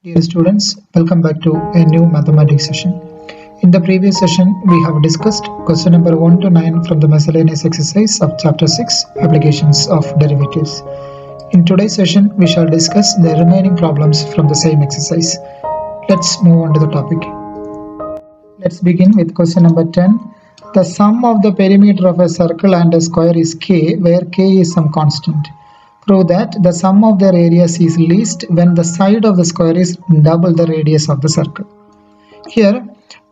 Dear students, welcome back to a new mathematics session. In the previous session, we have discussed question number 1 to 9 from the miscellaneous exercise of chapter 6, applications of derivatives. In today's session, we shall discuss the remaining problems from the same exercise. Let's move on to the topic. Let's begin with question number 10. The sum of the perimeter of a circle and a square is k, where k is some constant. Prove that the sum of their areas is least when the side of the square is double the radius of the circle. Here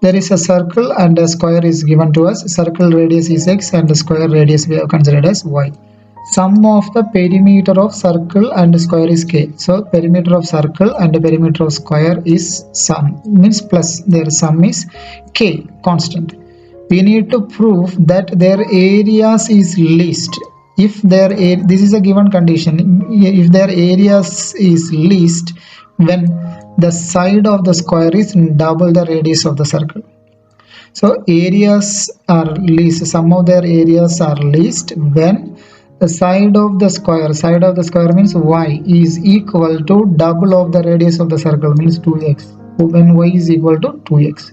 there is a circle and a square is given to us. Circle radius is x and the square radius we have considered as y. Sum of the perimeter of circle and square is k. So perimeter of circle and the perimeter of square is sum, means plus their sum is k, constant. We need to prove that their areas is least. If this is a given condition, if their areas is least when the side of the square is double the radius of the circle. So areas are least, sum of their areas are least when the side of the square means y is equal to double of the radius of the circle, means 2x, when y is equal to 2x.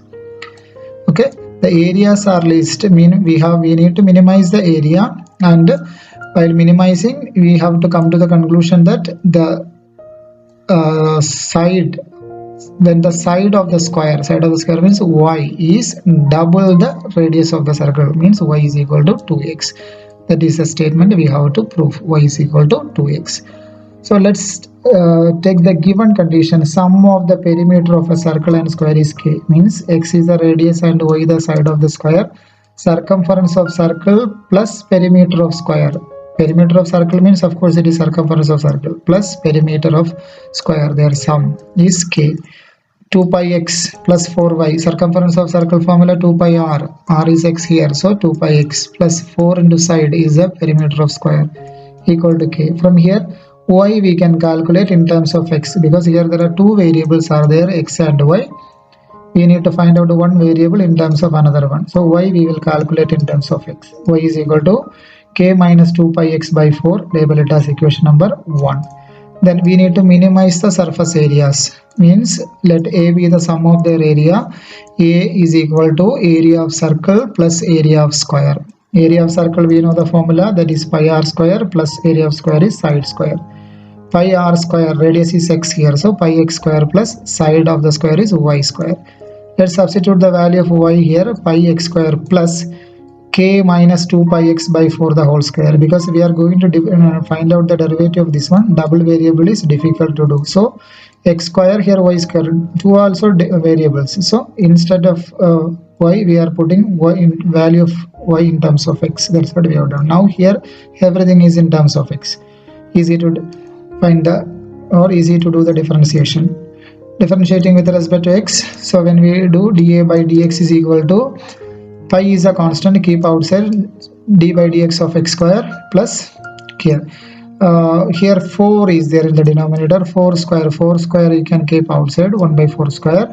Okay, the areas are least mean we need to minimize the area, and while minimizing we have to come to the conclusion that the when the side of the square means y is double the radius of the circle, means y is equal to 2x. That is a statement we have to prove, y is equal to 2x. So let's take the given condition. Sum of the perimeter of a circle and square is k, means x is the radius and y the side of the square. Circumference of circle plus perimeter of square. Perimeter of circle means of course it is circumference of circle plus perimeter of square, their sum is k. 2 pi x plus 4y, circumference of circle formula 2 pi r is x here, so 2 pi x plus 4 into side is the perimeter of square equal to k. From here y we can calculate in terms of x, because here there are two variables are there, x and y. We need to find out one variable in terms of another one. So y we will calculate in terms of x. Y is equal to k minus 2 pi x by 4, label it as equation number 1. Then we need to minimize the surface areas, means let a be the sum of their area. A is equal to area of circle plus area of square. Area of circle we know the formula, that is pi r square, plus area of square is side square. Pi r square, radius is x here, so pi x square plus side of the square is y square. Let's substitute the value of y here, pi x square plus k minus 2 pi x by 4 the whole square, because we are going to find out the derivative of this one. Double variable is difficult to do, so x square here, y square, two also variables. So instead of y we are putting y in value of y in terms of x. That's what we have done. Now here everything is in terms of x. Easy to find easy to do the differentiation. Differentiating with respect to x, so when we do dA by dx is equal to pi is a constant, keep outside, d by dx of x square plus here. Here 4 is there in the denominator, 4 square you can keep outside, 1 by 4 square.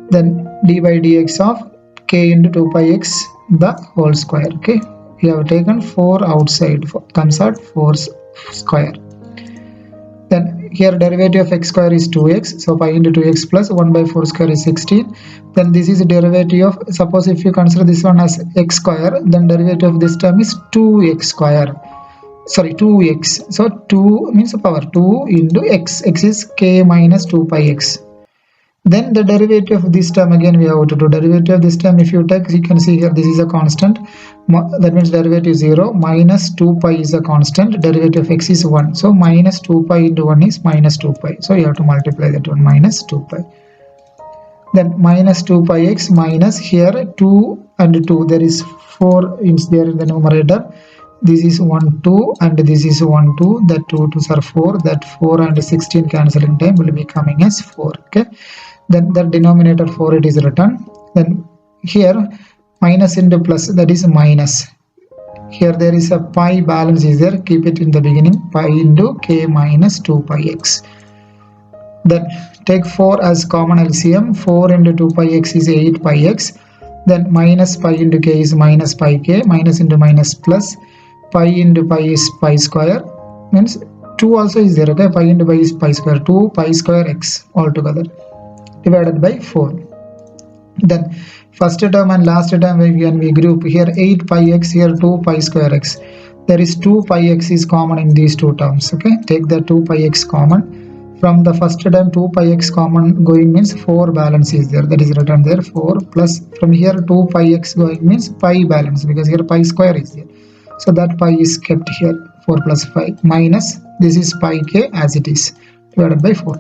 Then d by dx of k into 2 pi x the whole square. Okay, we have taken 4 outside, comes out 4 square. Then here derivative of x square is 2x, so pi into 2x plus 1 by 4 square is 16. Then this is a derivative of, suppose if you consider this one as x square, then derivative of this term is 2x square. Sorry, 2x. So 2 means power 2 into x. X is k minus 2 pi x. Then the derivative of this term again we have to do. Derivative of this term, if you take, you can see here this is a constant. That means derivative 0, minus 2 pi is a constant, derivative of x is 1. So minus 2 pi into 1 is minus 2 pi. So you have to multiply that one, minus 2 pi. Then minus 2 pi x minus here 2 and 2. There is 4 is there in the numerator. This is 1, 2 and this is 1, 2. That 2 2s are 4. That 4 and 16 cancelling time will be coming as 4. Okay. Then the denominator 4 it is written. Then here minus into plus, that is minus. Here there is a pi balance is there, keep it in the beginning, pi into k minus 2 pi x. Then take 4 as common LCM, 4 into 2 pi x is 8 pi x. Then minus pi into k is minus pi k, minus into minus plus, pi into pi is pi square, means 2 also is there, okay? Pi into pi is pi square, 2 pi square x altogether divided by 4. Then first term and last term when we group, here 8 pi x, here 2 pi square x. There is 2 pi x is common in these two terms, okay? Take the 2 pi x common. From the first term 2 pi x common going means 4 balance is there, that is written there, 4 plus from here 2 pi x going means pi balance, because here pi square is there, so that pi is kept here, 4 plus 5 minus this is pi k as it is divided by 4.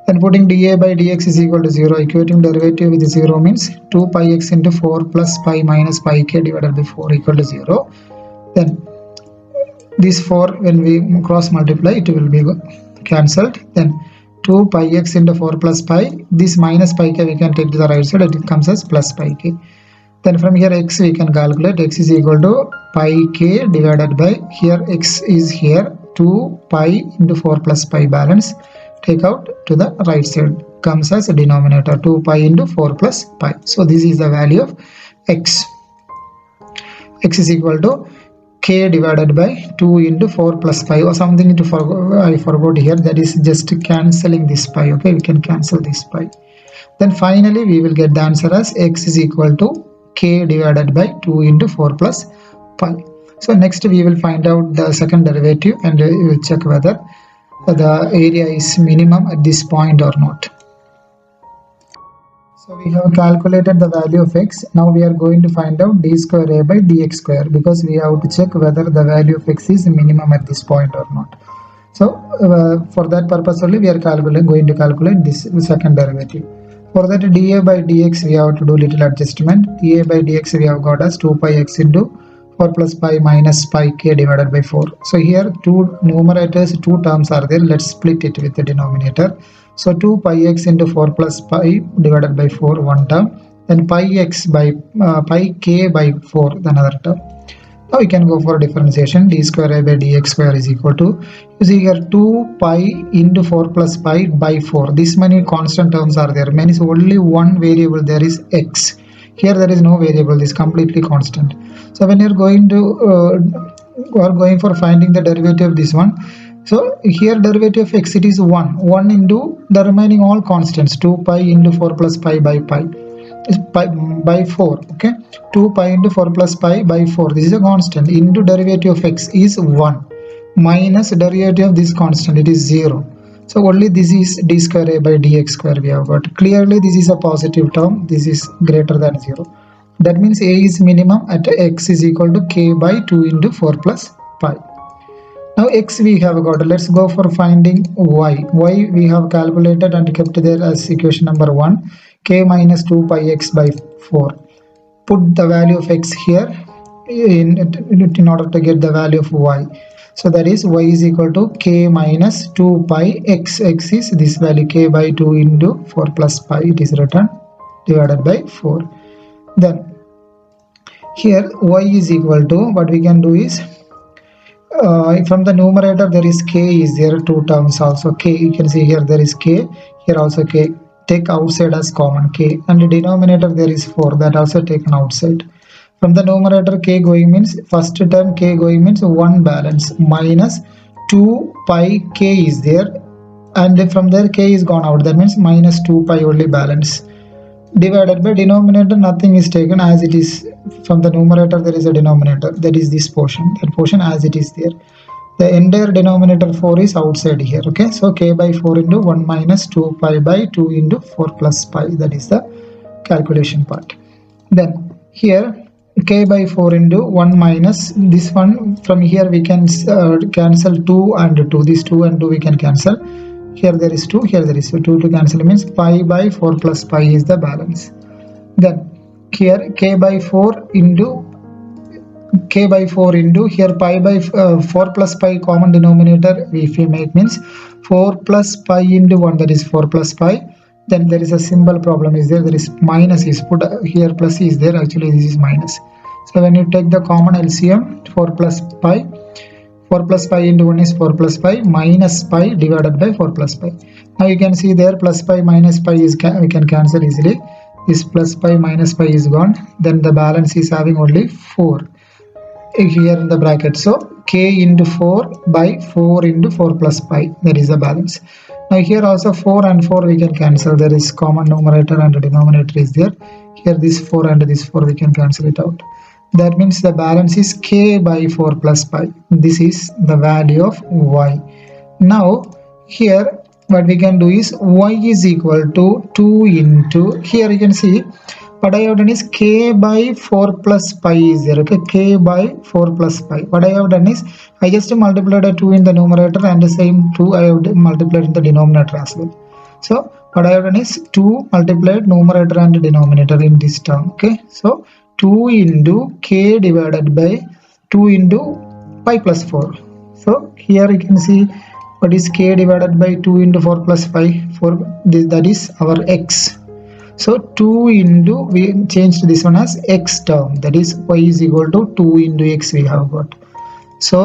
Then putting dA by dx is equal to 0, equating derivative with 0 means 2 pi x into 4 plus pi minus pi k divided by 4 equal to 0. Then this 4 when we cross multiply it will be cancelled. Then 2 pi x into 4 plus pi, this minus pi k we can take to the right side, it comes as plus pi k. Then from here x we can calculate, x is equal to pi k divided by, here x is here, 2 pi into 4 plus pi balance, take out to the right side, comes as a denominator, 2 pi into 4 plus pi. So this is the value of x. X is equal to k divided by 2 into 4 plus pi, or something I forgot here, that is just cancelling this pi, okay? We can cancel this pi. Then finally we will get the answer as x is equal to k divided by 2 into 4 plus pi. So next we will find out the second derivative and we will check whether the area is minimum at this point or not. So we have calculated the value of x. Now we are going to find out d square a by dx square, because we have to check whether the value of x is minimum at this point or not. So for that purpose only we are going to calculate this second derivative. For that dA by dx we have to do little adjustment. dA by dx we have got as 2 pi x into 4 plus pi minus pi k divided by 4. So here two numerators, two terms are there. Let's split it with the denominator. So 2 pi x into 4 plus pi divided by 4, one term. Then pi x by pi k by 4, another term. Now we can go for differentiation. D square a by dx square is equal to, you see here 2 pi into 4 plus pi by 4. This many constant terms are there. Means only one variable there is x. Here there is no variable, this is completely constant. So when you're going for finding the derivative of this one, so here derivative of x, it is 1 into the remaining all constants, 2 pi into 4 plus pi by pi is pi by 4, okay? 2 pi into 4 plus pi by 4, this is a constant, into derivative of x is 1 minus derivative of this constant, it is 0. So only this is d square a by dx square we have got. Clearly this is a positive term, this is greater than 0. That means a is minimum at x is equal to k by 2 into 4 plus pi. Now x we have got. Let's go for finding y. Y we have calculated and kept there as equation number 1, k minus 2 pi x by 4. Put the value of x here in order to get the value of y. So that is y is equal to k minus 2 pi x. X is this value, k by 2 into 4 plus pi, it is written, divided by 4. Then here y is equal to, what we can do is, from the numerator there is k is there, two terms also, k, you can see here there is k, here also k, take outside as common k, and the denominator there is 4, that also taken outside. From the numerator k going means, first term k going means 1 balance minus 2 pi k is there, and from there k is gone out, that means minus 2 pi only balance, divided by denominator nothing is taken as it is. From the numerator there is a denominator, that is this portion, that portion as it is there. The entire denominator 4 is outside here, okay? So k by 4 into 1 minus 2 pi by 2 into 4 plus pi, that is the calculation part. Then here k by 4 into 1 minus this one, from here we can cancel 2 and 2, this 2 and 2 we can cancel. Here there is 2, here there is 2 to cancel, means pi by 4 plus pi is the balance. Then here k by 4 into here pi by 4 plus pi common denominator if we make means 4 plus pi into 1, that is 4 plus pi. Then there is a symbol problem is there, there is minus is put here, plus is there, actually this is minus. So when you take the common LCM, 4 plus pi into 1 is 4 plus pi minus pi divided by 4 plus pi. Now you can see there plus pi minus pi is we can cancel easily. This plus pi minus pi is gone. Then the balance is having only 4 here in the bracket. So k into 4 by 4 into 4 plus pi. That is the balance. Now here also 4 and 4 we can cancel. There is common numerator and denominator is there. Here this 4 and this 4 we can cancel it out. That means the balance is k by 4 plus pi. This is the value of y. Now here what we can do is y is equal to 2 into, here you can see what I have done is k by 4 plus pi is there. Okay, k by 4 plus pi. What I have done is I just multiplied a 2 in the numerator and the same 2 I have multiplied in the denominator as well. So what I have done is 2 multiplied numerator and denominator in this term. Okay, so 2 into k divided by 2 into pi plus 4. So here you can see what is k divided by 2 into 4 plus pi. 4, that is our x. So 2 into, we changed this one as x term, that is y is equal to 2 into x we have got. So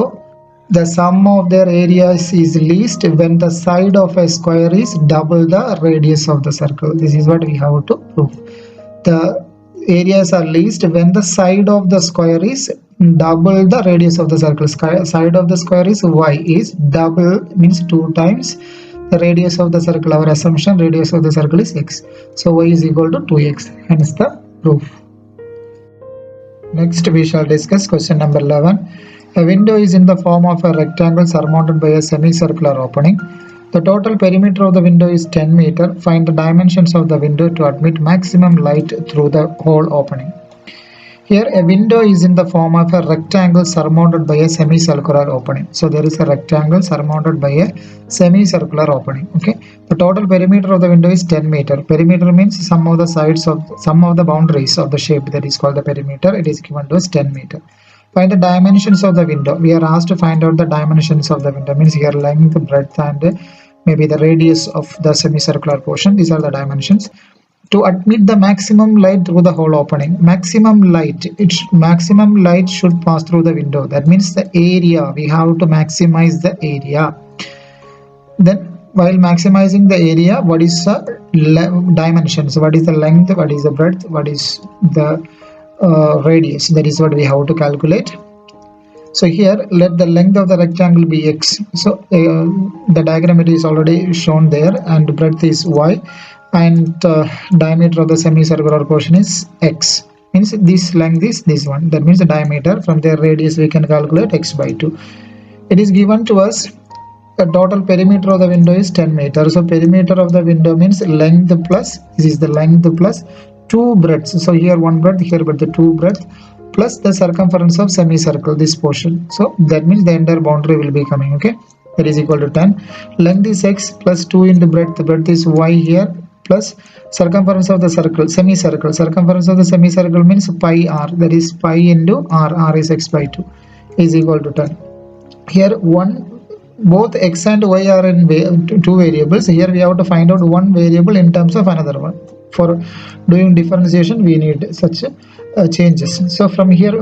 the sum of their areas is least when the side of a square is double the radius of the circle. This is what we have to prove. The areas are least when the side of the square is double the radius of the circle. Side of the square is y, is double means 2 times the radius of the circle. Our assumption radius of the circle is x. So y is equal to 2x. Hence the proof. Next we shall discuss question number 11. A window is in the form of a rectangle surmounted by a semicircular opening. The total perimeter of the window is 10 meter. Find the dimensions of the window to admit maximum light through the whole opening. Here a window is in the form of a rectangle surmounted by a semicircular opening. So there is a rectangle surmounted by a semicircular opening. Okay. The total perimeter of the window is 10 meter. Perimeter means sum of the sides of sum of the boundaries of the shape, that is called the perimeter. It is given to us 10 meter. Find the dimensions of the window. We are asked to find out the dimensions of the window. Means here length, breadth and maybe the radius of the semicircular portion. These are the dimensions. To admit the maximum light through the whole opening. Maximum light should pass through the window. That means the area. We have to maximize the area. Then while maximizing the area, what is the dimensions? What is the length? What is the breadth? What is the radius? That is what we have to calculate. So here let the length of the rectangle be x. So the diagram it is already shown there, and breadth is y, and diameter of the semicircular portion is x. Means this length is this one. That means the diameter. From their radius we can calculate x by 2. It is given to us the total perimeter of the window is 10 meters. So perimeter of the window means length plus, this is the length plus 2 breadths. So here 1 breadth, here but the 2 breadth plus the circumference of semicircle, this portion. So that means the entire boundary will be coming. Okay, that is equal to 10. Length is x plus 2 into breadth. The breadth is y here plus circumference of the circle, semicircle. Circumference of the semicircle means pi r. That is pi into r. R is x by 2 is equal to 10. Here both x and y are in 2 variables. Here we have to find out one variable in terms of another one. For doing differentiation we need such changes. So from here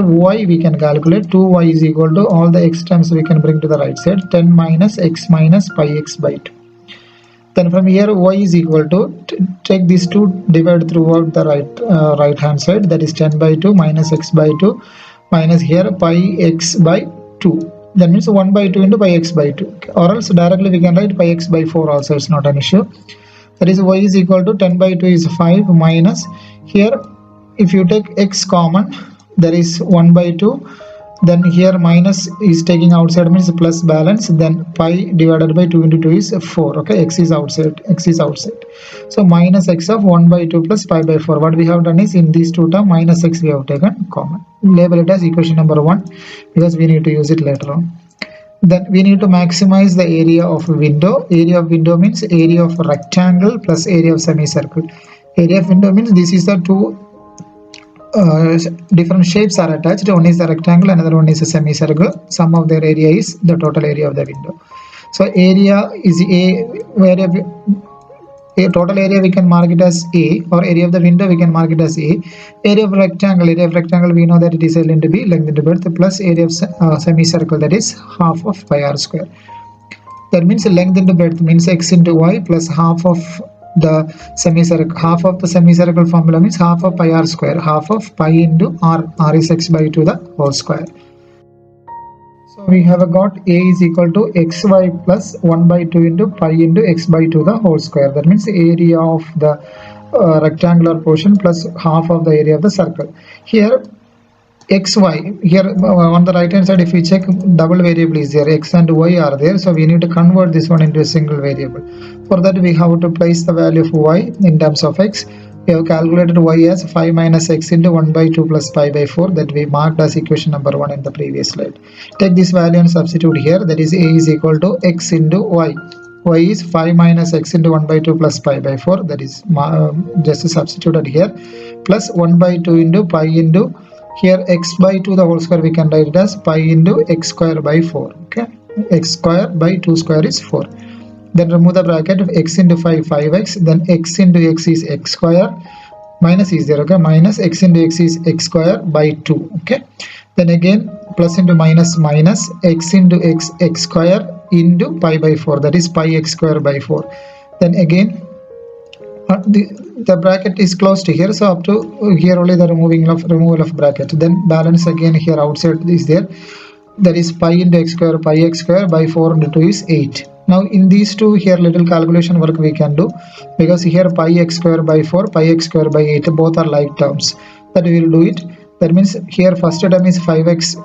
y we can calculate 2y is equal to all the x terms we can bring to the right side, 10 minus x minus pi x by 2. Then from here y is equal to, take these two, divide throughout the right hand side, that is 10 by 2 minus x by 2 minus here pi x by 2. That means 1 by 2 into pi x by 2. Or else directly we can write pi x by 4 also, it's not an issue. That is y is equal to 10 by 2 is 5 minus here if you take x common, there is 1 by 2. Then here minus is taking outside means plus balance, then pi divided by 2 into 2 is 4. Okay, x is outside. So minus x of 1 by 2 plus pi by 4. What we have done is in these two terms minus x we have taken common. Label it as equation number 1 because we need to use it later on. Then we need to maximize the area of window. Area of window means area of rectangle plus area of semicircle. Area of window means this is the two different shapes are attached. One is the rectangle, another one is a semicircle. Sum of their area is the total area of the window. So area is a total area we can mark it as A, or area of the window we can mark it as A. Area of rectangle we know that it is L into B, length into breadth, plus area of semicircle, that is half of pi r square. That means length into breadth means x into y plus half of the semicircle. Half of the semicircle formula means half of pi r square. Half of pi into r. R is x by 2 the whole square. So we have got a is equal to xy plus 1 by 2 into pi into x by 2 the whole square. That means the area of the rectangular portion plus half of the area of the circle. Here xy, here on the right hand side, if we check, double variable is there, x and y are there, so we need to convert this one into a single variable. For that we have to place the value of y in terms of x. We have calculated y as 5 minus x into 1 by 2 plus pi by 4, that we marked as equation number 1 in the previous slide. Take this value and substitute here, that is a is equal to x into y. Y is 5 minus x into 1 by 2 plus pi by 4, that is just substituted here, plus 1 by 2 into pi into, here x by 2 the whole square we can write it as pi into x square by 4. Okay, x square by 2 square is 4. Then remove the bracket of x into 5, 5x, then x into x is x square, minus is there, okay, minus x into x is x square by 2. Okay, then again plus into minus, minus x into x, x square into pi by 4, that is pi x square by 4. Then again the bracket is closed here, so up to here only the removal of bracket. Then balance again here outside is there, that is pi into x square, pi x square by 4 into 2 is 8. Now in these two, here little calculation work we can do, because here pi x square by 4, pi x square by 8, both are like terms, that we will do it. That means here first term is 5x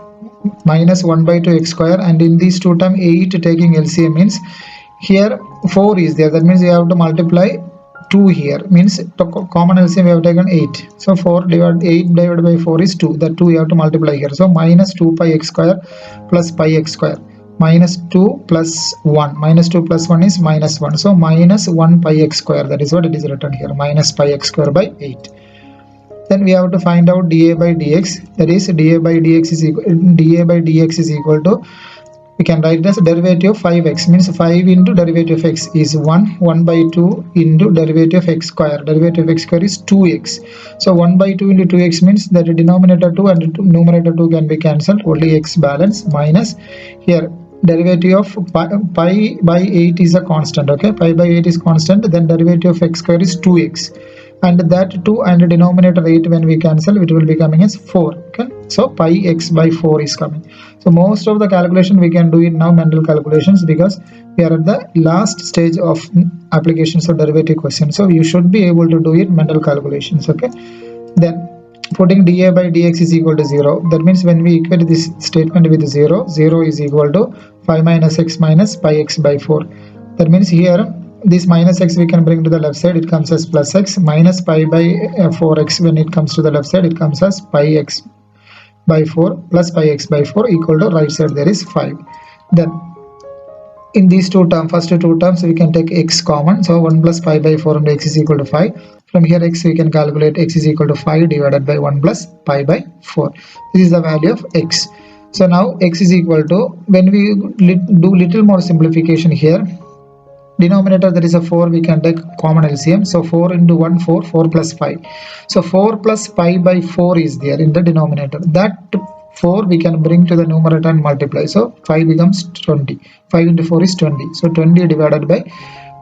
minus 1 by 2 x square, and in these two term 8 taking LCM means here 4 is there, that means you have to multiply 2 here, means common LCM we have taken 8, so 8 divided by 4 is 2, that 2 you have to multiply here, so minus 2 pi x square plus pi x square, minus 2 plus 1, minus 2 plus 1 is minus 1, so minus 1 pi x square, that is what it is written here, minus pi x square by 8. Then we have to find out dA by dx, that is dA by dx is equal to, we can write it as derivative of 5x, means 5 into derivative of x is 1 by 2 into derivative of x square, derivative of x square is 2x, so 1 by 2 into 2x means that the denominator 2 and numerator 2 can be cancelled, only x balance, minus here derivative of pi by 8 is a constant, okay, pi by 8 is constant, then derivative of x square is 2x, and that 2 and denominator 8 when we cancel, it will be coming as 4. Okay, so pi x by 4 is coming. So most of the calculation we can do it now mental calculations, because we are at the last stage of applications of derivative questions, so you should be able to do it mental calculations. Okay, then putting dA by dx is equal to 0, that means when we equate this statement with 0, 0 is equal to 5 minus x minus pi x by 4. That means here this minus x we can bring to the left side, it comes as plus x, minus pi by 4x, when it comes to the left side it comes as pi x by 4 plus pi x by 4 equal to right side there is 5. Then in these two terms, first two terms we can take x common, so 1 plus pi by 4 into x is equal to 5. From here x we can calculate x is equal to 5 divided by 1 plus pi by 4. This is the value of x. So now x is equal to, when we do little more simplification here, denominator there is a 4, we can take common LCM, so 4 into 1 4, 4 plus 5, so 4 plus pi by 4 is there in the denominator, that 4 we can bring to the numerator and multiply, so 5 becomes 20, 5 into 4 is 20, so 20 divided by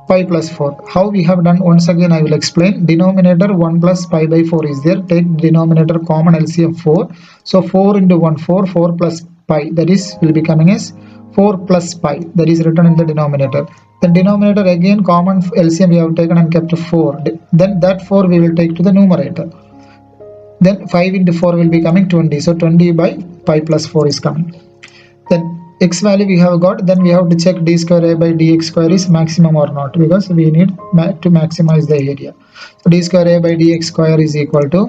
pi plus 4. How we have done, once again I will explain. Denominator 1 plus pi by 4 is there, take denominator common LCM 4, so 4 into 1 4, 4 plus pi, that is will be coming as 4 plus pi, that is written in the denominator. Then denominator again common LCM we have taken and kept 4, then that 4 we will take to the numerator, then 5 into 4 will be coming 20, so 20 by pi plus 4 is coming. Then x value we have got, then we have to check d square a by dx square is maximum or not, because we need to maximize the area. So d square a by dx square is equal to,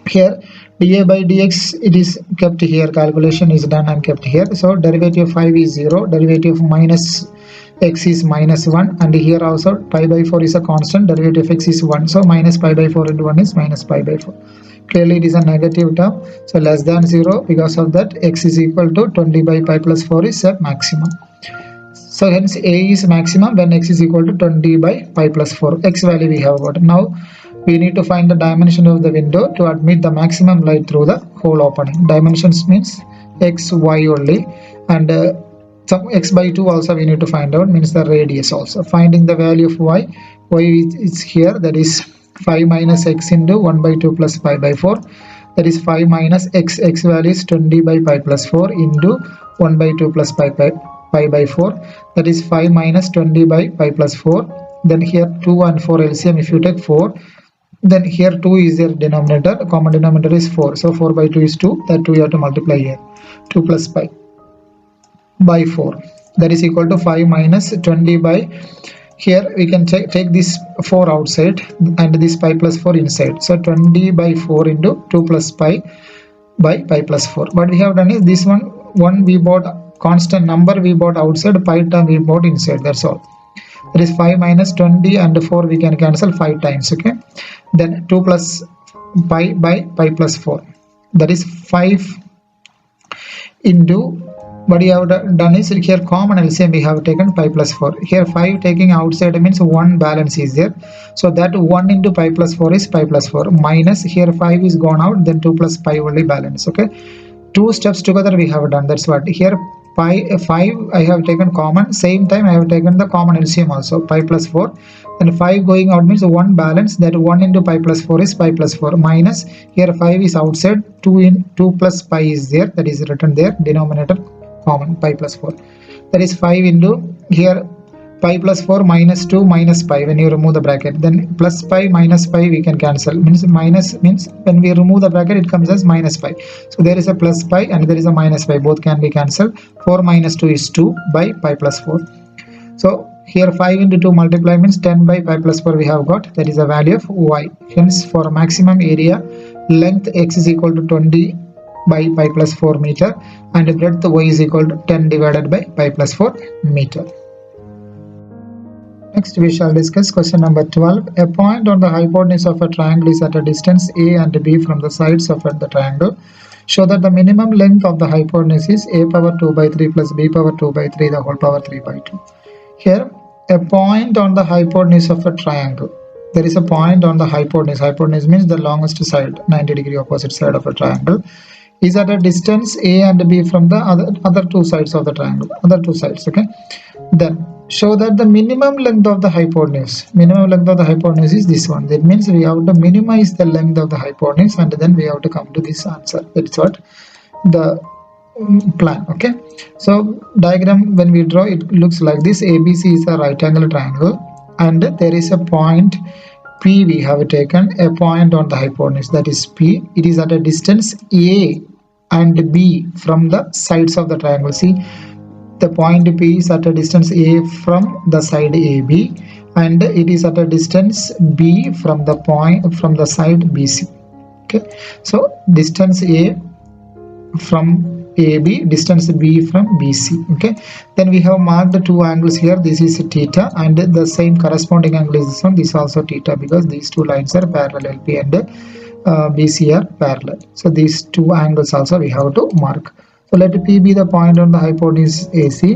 here dA by dx it is kept here, calculation is done and kept here, so derivative of 5 is 0, derivative of minus x is minus 1, and here also pi by 4 is a constant, derivative of x is 1, so minus pi by 4 into 1 is minus pi by 4. Clearly it is a negative term, so less than 0, because of that x is equal to 20 by pi plus 4 is a maximum. So hence a is maximum when x is equal to 20 by pi plus 4. X value we have got. Now we need to find the dimension of the window to admit the maximum light through the hole opening. Dimensions means x, y only, and some x by 2 also we need to find out, means the radius also. Finding the value of y is here, that is 5 minus x into 1 by 2 plus pi by 4. that is 5 minus x value is 20 by pi plus 4 into 1 by 2 plus pi by 4, that is 5 minus 20 by pi plus 4. Then here 2 and 4 LCM, if you take 4, then here 2 is their denominator, common denominator is 4, so 4 by 2 is 2, that 2 you have to multiply here, 2 plus pi by 4, that is equal to 5 minus 20 by, here we can take this 4 outside and this pi plus 4 inside, so 20 by 4 into 2 plus pi by pi plus 4. What we have done is this one we bought constant number, we bought outside, pi term we bought inside, that's all. That is 5 minus 20 and 4 we can cancel 5 times, okay. Then 2 plus pi by pi plus 4, that is 5 into, what you have done is here common LCM we have taken pi plus 4. Here 5 taking outside means 1 balance is there. So that 1 into pi plus 4 is pi plus 4 minus here 5 is gone out, then 2 plus pi only balance. Okay. 2 steps together we have done. That's what here pi 5 I have taken common. Same time I have taken the common LCM also pi plus 4. Then 5 going out means 1 balance. That 1 into pi plus 4 is pi plus 4 minus here 5 is outside, 2 plus pi is there, that is written there, denominator common pi plus 4, that is 5 into here pi plus 4 minus 2 minus pi, when you remove the bracket, then plus pi minus pi we can cancel, means minus means when we remove the bracket it comes as minus pi, so there is a plus pi and there is a minus pi, both can be cancelled. 4 minus 2 is 2 by pi plus 4, so here 5 into 2 multiply means 10 by pi plus 4 we have got, that is a value of y. Hence for maximum area length x is equal to 20 by pi plus 4 meter and breadth y is equal to 10 divided by pi plus 4 meter. Next we shall discuss question number 12. A point on the hypotenuse of a triangle is at a distance a and b from the sides of the triangle. Show that the minimum length of the hypotenuse is a power 2 by 3 plus b power 2 by 3 the whole power 3 by 2. Here a point on the hypotenuse of a triangle. There is a point on the hypotenuse. Hypotenuse means the longest side, 90 degree opposite side of a triangle, is at a distance a and b from the other two sides of the triangle, other two sides. Okay, then show that the minimum length of the hypotenuse, minimum length of the hypotenuse is this one. That means we have to minimize the length of the hypotenuse and then we have to come to this answer. That's what the plan. Okay, so diagram when we draw it looks like this. ABC is a right angle triangle and there is a point P. We have taken a point on the hypotenuse, that is P. It is at a distance A and B from the sides of the triangle. See, the point P is at a distance A from the side AB and it is at a distance B from the point from the side BC. Okay, so distance A from AB, distance B from BC. Okay, then we have marked the two angles here. This is theta and the same corresponding angle is this one. This is also theta because these two lines are parallel. LP and BC are parallel. So these two angles also we have to mark. So let P be the point on the hypotenuse AC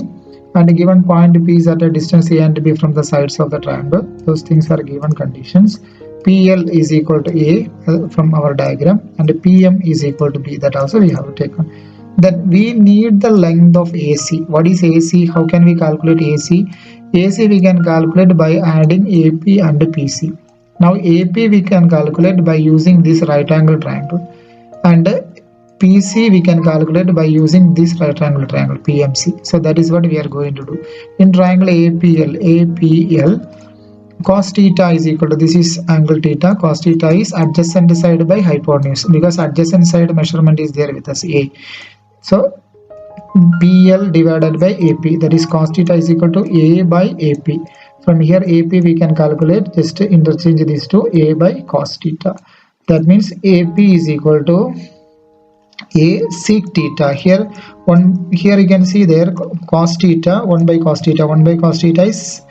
and a given point P is at a distance A and B from the sides of the triangle. Those things are given conditions. PL is equal to A from our diagram and PM is equal to B, that also we have taken. Then we need the length of AC. What is AC? How can we calculate AC? AC we can calculate by adding AP and PC. Now AP we can calculate by using this right angle triangle and PC we can calculate by using this right angle triangle PMC. So that is what we are going to do. In triangle APL, cos theta is equal to, this is angle theta, cos theta is adjacent side by hypotenuse because adjacent side measurement is there with us A. So PL divided by AP, that is cos theta is equal to A by AP. From here AP we can calculate, just interchange these two, A by cos theta. That means AP is equal to A sec theta. Here you can see there cos theta, 1 by cos theta, 1 by cos theta is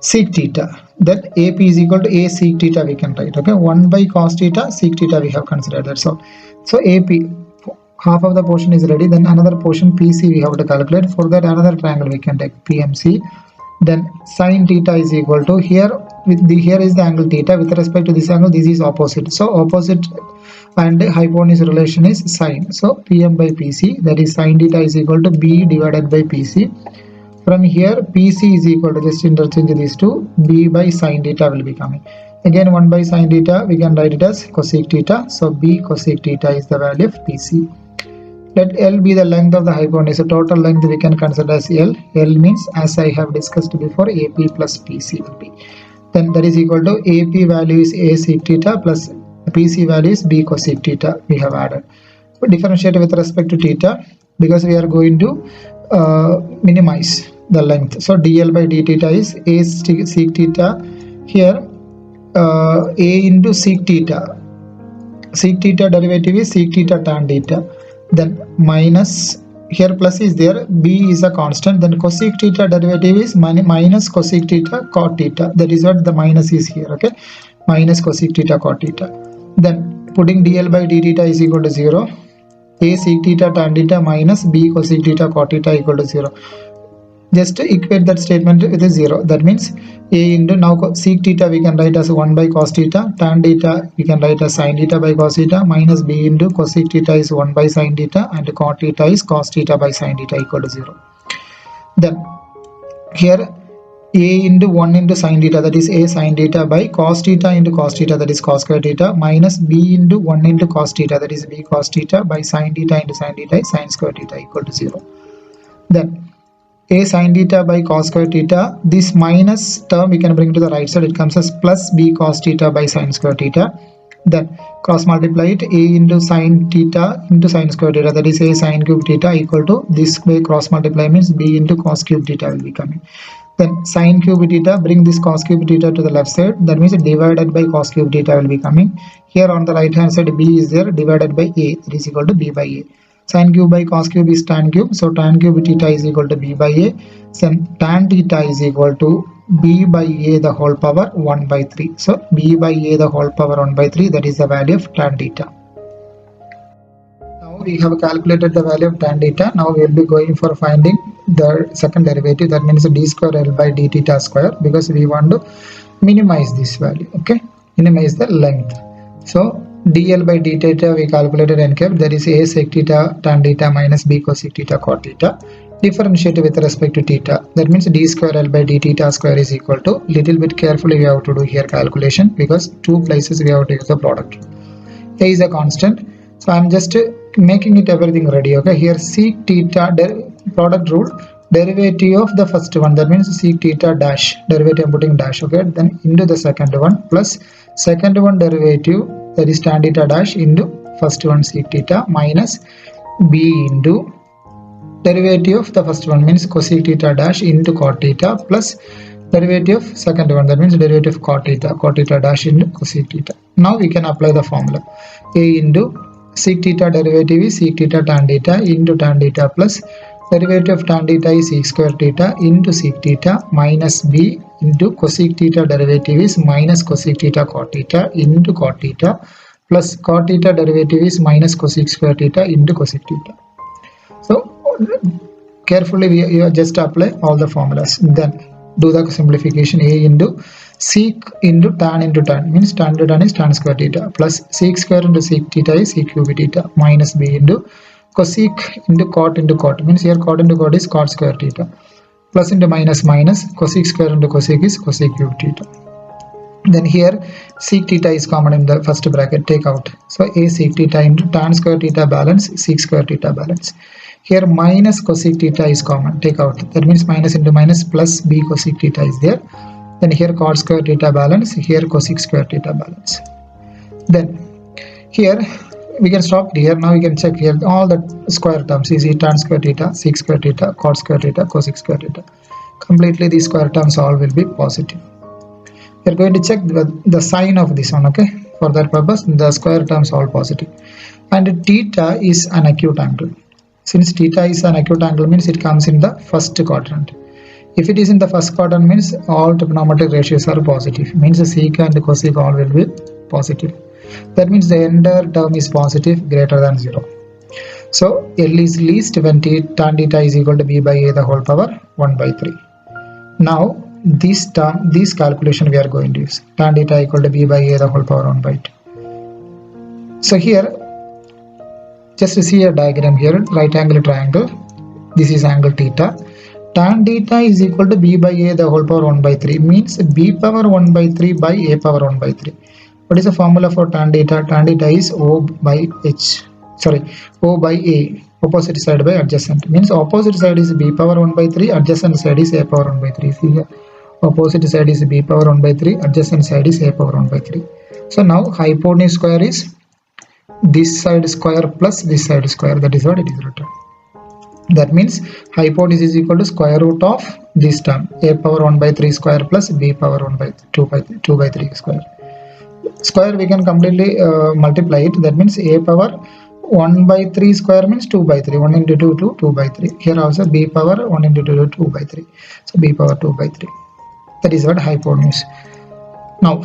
sec theta. Then AP is equal to A sec theta we can write. Okay, 1 by cos theta, sec theta we have considered, that's all. So AP, half of the portion is ready, then another portion PC we have to calculate. For that another triangle we can take PMC. Then sin theta is equal to, here is the angle theta, with respect to this angle this is opposite, so opposite and hypotenuse relation is sin, so PM by PC, that is sin theta is equal to B divided by PC. From here PC is equal to, just interchange these two, B by sin theta will be coming. Again 1 by sin theta, we can write it as cosec theta. So B cosec theta is the value of PC. Let L be the length of the hypotenuse. So total length we can consider as L. L means, as I have discussed before, AP plus PC will be. Then that is equal to AP value is A sec theta plus PC value is B cosec theta. We have added. We differentiate with respect to theta because we are going to minimize the length. So dl by d theta is A sec theta. Here A into sec theta. Sec theta derivative is sec theta tan theta. Then minus, here plus is there, B is a constant, then cosec theta derivative is minus cosec theta cot theta. That is what the minus is here, okay? Minus cosec theta cot theta. Then putting dl by d theta is equal to 0. A sec theta tan theta minus B cosec theta cot theta equal to 0. Just equate that statement with a 0. That means A into, now sec theta we can write as 1 by cos theta, tan theta we can write as sin theta by cos theta, minus B into cosec theta is 1 by sin theta, and cot theta is cos theta by sin theta equal to 0. Then here A into 1 into sin theta, that is A sin theta, by cos theta into cos theta, that is cos square theta, minus B into 1 into cos theta, that is B cos theta, by sin theta into sin theta is sin square theta equal to 0. Then A sin theta by cos square theta, this minus term we can bring to the right side, it comes as plus B cos theta by sin square theta. Then cross multiply it, A into sin theta into sin square theta, that is A sin cube theta equal to, this way cross multiply means B into cos cube theta will be coming. Then sin cube theta, bring this cos cube theta to the left side, that means divided by cos cube theta will be coming. Here on the right hand side B is there, divided by A, that is equal to B by A. Sin cube by cos cube is tan cube, so tan cube theta is equal to B by A. Then tan theta is equal to B by A the whole power 1 by 3. So B by A the whole power 1 by 3, that is the value of tan theta. Now we have calculated the value of tan theta. Now we will be going for finding the second derivative, that means d square L by d theta square, because we want to minimize this value, okay? Minimize the length. So dl by d theta we calculated and kept, that is A sec theta tan theta minus B cosec theta cot theta. Differentiate with respect to theta, that means d square L by d theta square is equal to, little bit carefully we have to do here calculation, because two places we have to use the product. A is a constant, so I am just making it everything ready, okay? Here sec theta product rule, derivative of the first one, that means sec theta dash, derivative I am putting dash, okay? Then into the second one plus second one derivative, that is tan theta dash, into first one sec theta minus B into derivative of the first one, means cosec theta dash into cot theta, plus derivative of second one, that means derivative of cot theta dash into cosec theta. Now we can apply the formula. A into sec theta derivative is sec theta tan theta into tan theta, plus derivative of tan theta is sec square theta into sec theta, minus B into cosec theta derivative is minus cosec theta cot theta into cot theta, plus cot theta derivative is minus cosec square theta into cosec theta. So carefully we just apply all the formulas. Then do the simplification. A into sec into tan means tan into tan is tan square theta, plus sec square into sec theta is sec cube theta, minus B into cosec into cot means here cot into cot is cot square theta, plus into minus cosec square into cosec is cosec cube theta. Then here sec theta is common in the first bracket, take out. So A sec theta into tan square theta balance sec square theta balance. Here minus cosec theta is common, take out. That means minus into minus plus B cosec theta is there. Then here cot square theta balance, here cosec square theta balance. Then here we can stop here. Now we can check here all the square terms. Is tan square theta, sec square theta, cot square theta, cosec square theta. Completely these square terms all will be positive. We are going to check the sign of this one, okay? For that purpose, the square terms all positive. And theta is an acute angle. Since theta is an acute angle, means it comes in the first quadrant. If it is in the first quadrant, means all trigonometric ratios are positive. Means the sec and cosec all will be positive. That means the entire term is positive, greater than 0. So L is least when tan theta is equal to B by A the whole power 1 by 3. Now this term, this calculation we are going to use. Tan theta equal to B by A the whole power 1 by 2. So here, just to see a diagram here, right angle triangle, this is angle theta. Tan theta is equal to b by a the whole power 1 by 3 means b power 1 by 3 by a power 1 by 3. What is the formula for tan theta? Tan theta is O by H. Sorry, O by A. Opposite side by adjacent. Means opposite side is b power 1 by 3. Adjacent side is a power 1 by 3. See here. Opposite side is b power 1 by 3. Adjacent side is a power 1 by 3. So now hypotenuse square is this side square plus this side square. That is what it is written. That means hypotenuse is equal to square root of this term a power 1 by 3 square plus b power 1 by 2 by 3 square. Square we can completely multiply it. That means a power 1 by 3 square means 2 by 3. 1 into 2 2 by 3. Here also b power 1 into 2 2 by 3. So b power 2 by 3. That is what hypotenuse. Now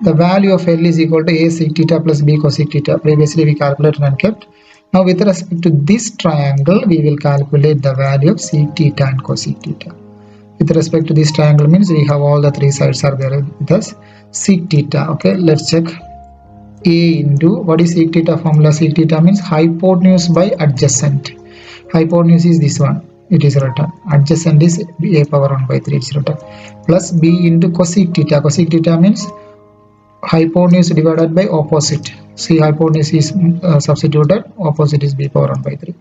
the value of L is equal to a sec theta plus b cosec theta. Previously we calculated and kept. Now with respect to this triangle, we will calculate the value of sec theta and cosec theta. With respect to this triangle means we have all the three sides are there with us. Sec theta, okay, let's check. A into, what is sec theta formula? Sec theta means hypotenuse by adjacent. Hypotenuse is this one, it is written. Adjacent is a power 1 by 3, it's written. Plus b into cosec theta. Cosec theta means hypotenuse divided by opposite. See, hypotenuse is substituted, opposite is b power 1 by 3.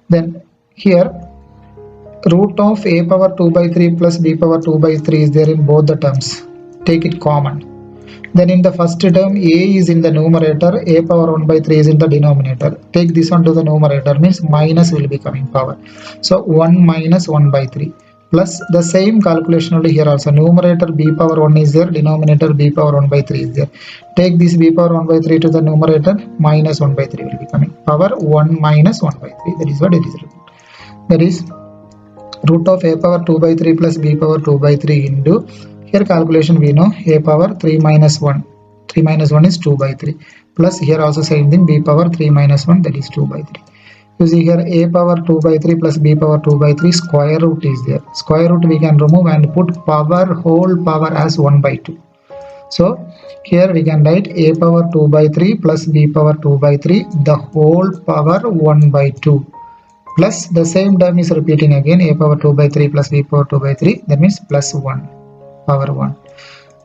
Then here root of a power 2 by 3 plus b power 2 by 3 is there in both the terms. Take it common. Then in the first term a is in the numerator, a power 1 by 3 is in the denominator. Take this one to the numerator means minus will be coming power. So 1 minus 1 by 3. Plus the same calculation only here also. Numerator b power 1 is there, denominator b power 1 by 3 is there. Take this b power 1 by 3 to the numerator, minus 1 by 3 will be coming. Power 1 minus 1 by 3. That is what it is written. That is root of a power 2 by 3 plus b power 2 by 3 into, here calculation we know, a power 3 minus 1. 3 minus 1 is 2 by 3. Plus here also same thing, b power 3 minus 1, that is 2 by 3. You see here a power 2 by 3 plus b power 2 by 3 square root is there. Square root we can remove and put power whole power as 1 by 2. So here we can write a power 2 by 3 plus b power 2 by 3 the whole power 1 by 2. Plus the same term is repeating again, a power 2 by 3 plus b power 2 by 3, that means plus 1 power 1.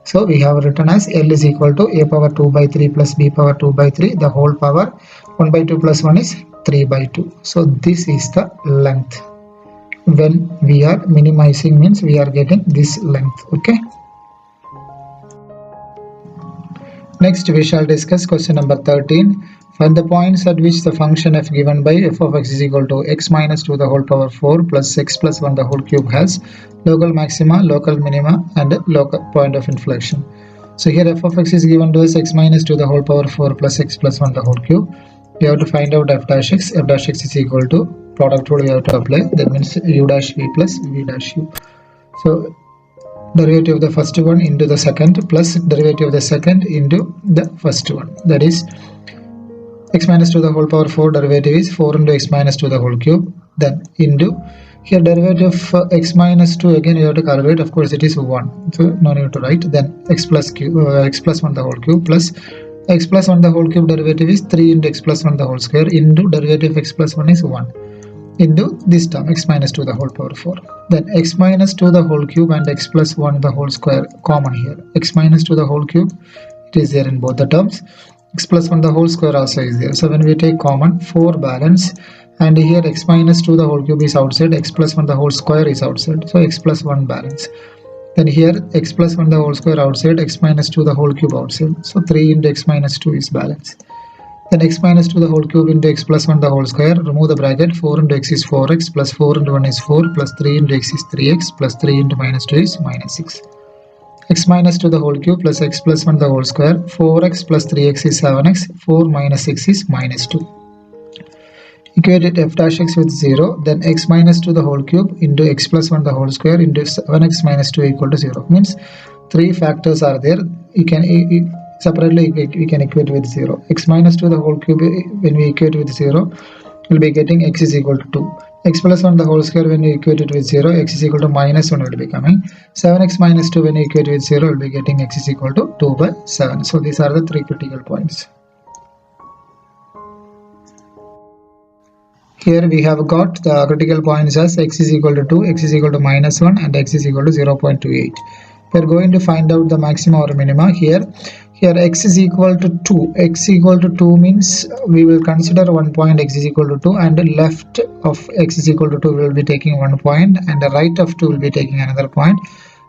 So we have written as L is equal to a power 2 by 3 plus b power 2 by 3 the whole power 1 by 2 plus 1 is 3 by 2. So this is the length. When we are minimizing means we are getting this length. Okay. Next we shall discuss question number 13. Find the points at which the function f given by f of x is equal to x minus 2 the whole power 4 plus x plus 1 the whole cube has local maxima, local minima and local point of inflection. So here f of x is given to us x minus 2 the whole power 4 plus x plus 1 the whole cube. We have to find out f dash x. F dash x is equal to product rule we have to apply. That means u dash v plus v dash u. So derivative of the first one into the second plus derivative of the second into the first one. That is x minus 2 the whole power 4 derivative is 4 into x minus 2 the whole cube. Then into here derivative of x minus 2 again you have to calculate. Of course it is 1. So no need to write. Then x plus 1 the whole cube plus x plus 1 the whole cube derivative is 3 into x plus 1 the whole square into derivative of x plus 1 is 1 into this term x minus 2 the whole power 4. Then x minus 2 the whole cube and x plus 1 the whole square common here. X minus 2 the whole cube, it is there in both the terms. X plus 1 the whole square also is there. So when we take common, 4 balance, and here x minus 2 the whole cube is outside, x plus 1 the whole square is outside. So x plus 1 balance. Then here x plus 1 the whole square outside, x minus 2 the whole cube outside. So 3 into x minus 2 is balance. Then x minus 2 the whole cube into x plus 1 the whole square. Remove the bracket. 4 into x is 4x plus 4 into 1 is 4 plus 3 into x is 3x plus 3 into minus 2 is minus 6. X minus 2 the whole cube plus x plus 1 the whole square. 4x plus 3x is 7x. 4 minus 6 is minus 2. Equate f dash x with 0. Then x minus 2 the whole cube into x plus 1 the whole square into 7x minus 2 equal to 0. Means 3 factors are there. You can separately we can equate with 0. X minus 2 the whole cube when we equate with 0 we'll be getting x is equal to 2. X plus 1 the whole square when we equate it with 0 x is equal to minus 1 will be coming. 7x minus 2 when we equate with 0 we'll be getting x is equal to 2 by 7. So these are the 3 critical points. Here we have got the critical points as x is equal to 2, x is equal to minus 1 and x is equal to 0.28. We are going to find out the maxima or minima here. Here x is equal to 2. X equal to 2 means we will consider one point x is equal to 2 and left of x is equal to 2 we will be taking one point and the right of 2 will be taking another point.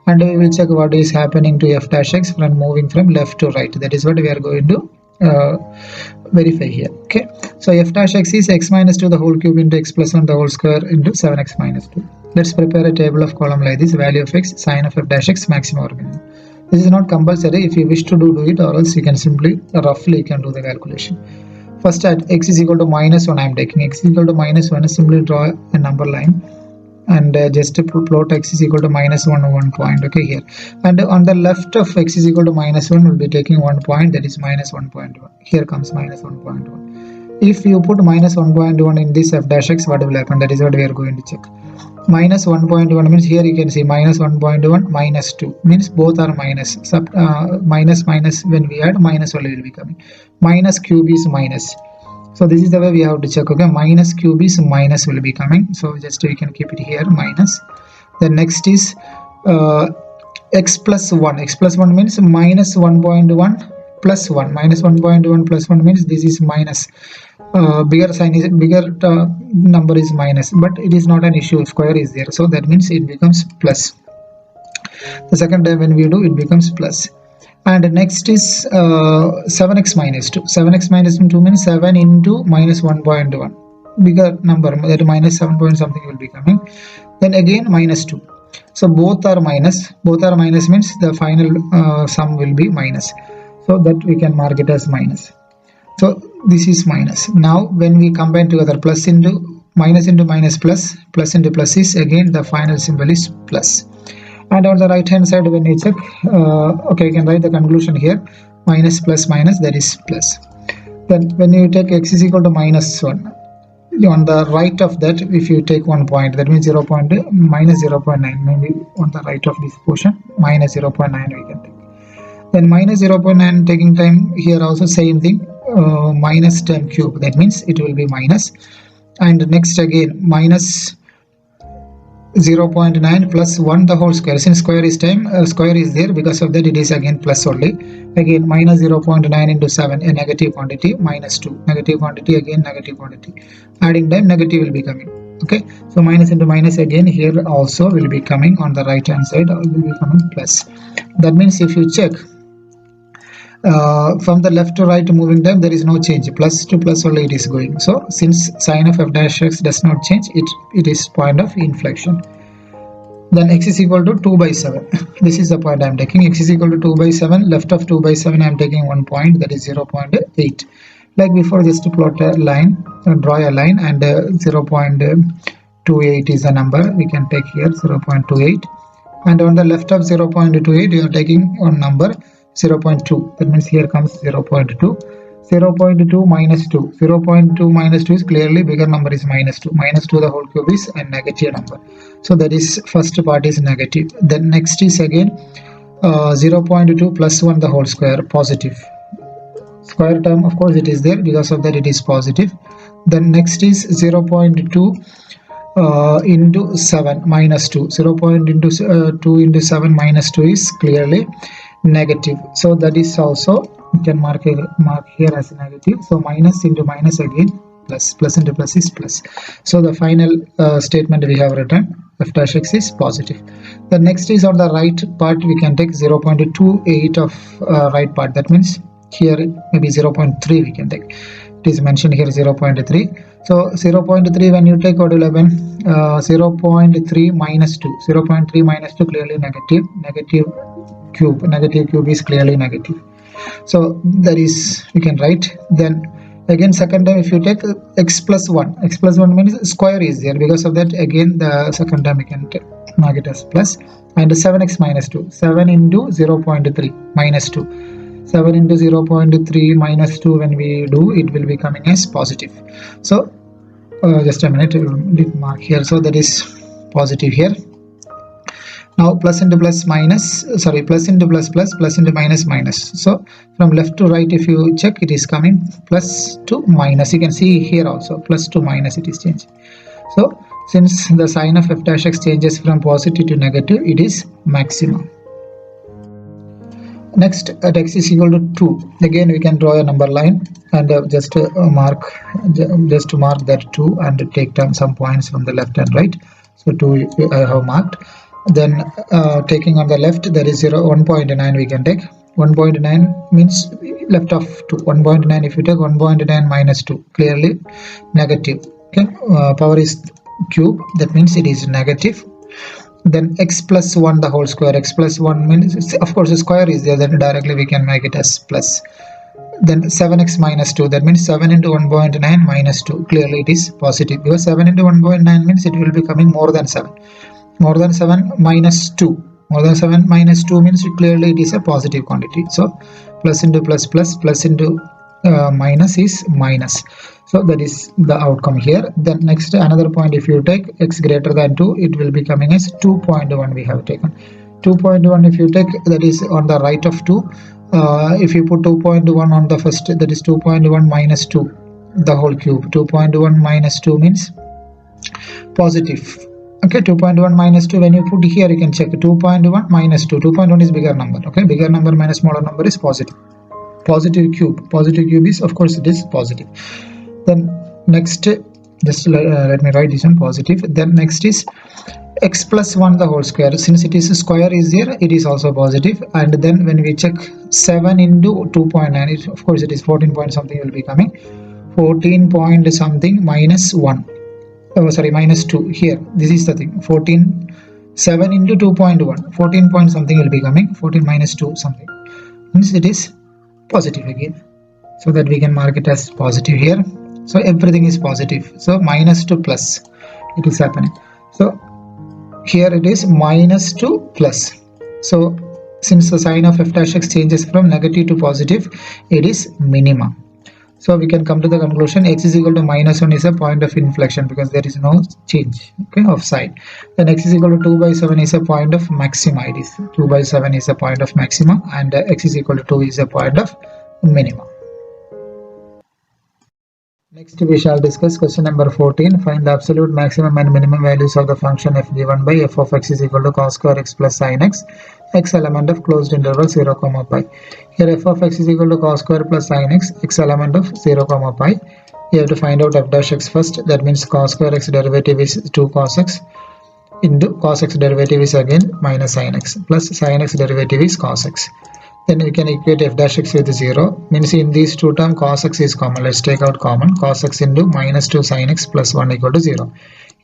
And we will check what is happening to f dash x from moving from left to right. That is what we are going to verify here. Okay, so f dash x is x minus 2 the whole cube into x plus 1 the whole square into 7x minus 2. Let's prepare a table of column like this: value of x, sign of f dash x, maximum or minimum. This is not compulsory. If you wish to do it, or else you can simply roughly you can do the calculation. First, at x is equal to minus 1 I am taking. X is equal to minus 1, simply draw a number line and just plot x is equal to minus 1 on one point. Okay, here, and on the left of x is equal to minus 1 will be taking one point, that is minus 1.1. Here comes minus 1.1. If you put minus 1.1 in this f dash x, what will happen? That is what we are going to check. Minus 1.1 means here you can see minus 1.1 minus 2 means both are minus. Minus minus, when we add, minus only will be coming. Minus cube is minus. So this is the way we have to check. Okay, minus cube is minus will be coming. So just we can keep it here minus. The next is x plus 1. X plus 1 means minus 1.1 plus 1. Minus 1.1 plus 1 means this is minus. Bigger sign is bigger number is minus, but it is not an issue. Square is there, so that means it becomes plus. The second time when we do, it becomes plus. And next is 7x minus 2. 7x minus 2 means 7 into minus 1.1. Bigger number, that minus 7 point something will be coming. Then again minus 2. So both are minus. Both are minus means the final sum will be minus. So that we can mark it as minus. So this is minus. Now when we combine together, plus into minus plus, plus into plus is again the final symbol is plus. And on the right hand side when you check, okay, you can write the conclusion here, minus plus minus, that is plus. Then when you take x is equal to minus 1, on the right of that, if you take one point, that means minus 0.9, maybe on the right of this portion, minus 0.9 we can take. Then minus 0.9 taking time, here also same thing, minus 10 cube, that means it will be minus. And next again minus 0.9 plus 1 the whole square. Since square is time, square is there, because of that it is again plus only. Again minus 0.9 into 7, a negative quantity, minus 2, negative quantity, again negative quantity. Adding time, negative will be coming. Okay, so minus into minus again here also will be coming on the right hand side, will be coming plus. That means if you check from the left to right moving time, there is no change. Plus to plus only it is going. So since sign of f dash x does not change, it is point of inflection. Then x is equal to 2 by 7. This is the point I am taking. X is equal to 2 by 7. Left of 2 by 7 I am taking one point, that is 0.8. Like before, just to plot a line, draw a line, and 0.28 is the number we can take here, 0.28. And on the left of 0.28 you are taking one number, 0.2. That means here comes 0.2. 0.2 minus 2. 0.2 minus 2 is clearly bigger number is minus 2. Minus 2 the whole cube is a negative number. So that is first part is negative. Then next is again 0.2 plus 1 the whole square, positive. Square term, of course it is there, because of that it is positive. Then next is 0.2 into 7 minus 2. 0.2 into 7 minus 2 is clearly negative. So that is also, you can mark here as negative. So minus into minus again plus, plus into plus is plus. So the final statement we have written, f dash x is positive. The next is on the right part, we can take 0.28 of right part. That means here maybe 0.3 we can take. It is mentioned here 0.3. So 0.3 when you take, what will happen? 0.3 minus 2. 0.3 minus 2 clearly negative. Negative cube is clearly negative. So that is, we can write. Then again second time if you take x plus 1. X plus 1 means square is there, because of that again the second time we can mark it as plus. And 7x minus 2. 7 into 0.3 minus 2. 7 into 0.3 minus 2, when we do, it will be coming as positive. So just a minute, we will mark here. So that is positive here. Now plus into plus minus, sorry, plus into plus plus, plus into minus minus. So from left to right, if you check, it is coming plus to minus. You can see here also plus to minus it is changing. So since the sign of f dash x changes from positive to negative, it is maximum. Next, at x is equal to 2, again we can draw a number line and just mark that 2 and take down some points from the left and right. So 2 I have marked. Then taking on the left, there is 1.9 we can take. 1.9 means left of 2. 1.9, if you take 1.9 minus 2, clearly negative. Okay, power is cube, that means it is negative. Then x plus 1 the whole square. X plus 1 means, of course the square is there, then directly we can make it as plus. Then 7x minus 2, that means 7 into 1.9 minus 2, clearly it is positive, because 7 into 1.9 means it will be coming more than 7. More than 7 minus 2, more than 7 minus 2 means clearly it is a positive quantity. So plus into plus plus, plus into minus is minus. So that is the outcome here. Then next, another point, if you take x greater than 2, it will be coming as 2.1 we have taken. 2.1 if you take, that is on the right of 2. If you put 2.1 on the first, that is 2.1 minus 2 the whole cube. 2.1 minus 2 means positive. Okay, 2.1 minus 2, when you put here, you can check 2.1 minus 2. 2.1 is bigger number. Okay, bigger number minus smaller number is positive. Positive cube. Positive cube is, of course, it is positive. Then next, just let me write this one, positive. Then next is x plus 1 the whole square. Since it is a square is there, it is also positive. And then when we check 7 into 2.9, of course it is 14 point something will be coming. 14 point something minus 1. Oh, sorry, minus 2 here. This is the thing. 7 into 2.1. 14 point something will be coming. 14 minus 2 something. Means it is positive again. So that we can mark it as positive here. So everything is positive. So minus to plus, it is happening. So here it is minus to plus. So since the sign of f dash x changes from negative to positive, it is minimum. So we can come to the conclusion x is equal to minus 1 is a point of inflection, because there is no change, okay, of sign. Then x is equal to 2 by 7 is a point of maxima. It is 2 by 7 is a point of maxima, and x is equal to 2 is a point of minimum. Next we shall discuss question number 14. Find the absolute maximum and minimum values of the function f given by f of x is equal to cos square x plus sin x, x element of closed interval 0, pi. Here f of x is equal to cos square plus sin x, x element of 0, pi. You have to find out f dash x first. That means cos square x derivative is 2 cos x into cos x derivative is again minus sin x, plus sin x derivative is cos x. Then we can equate f dash x with 0, means in these two terms cos x is common. Let's take out common. Cos x into minus 2 sin x plus 1 equal to 0.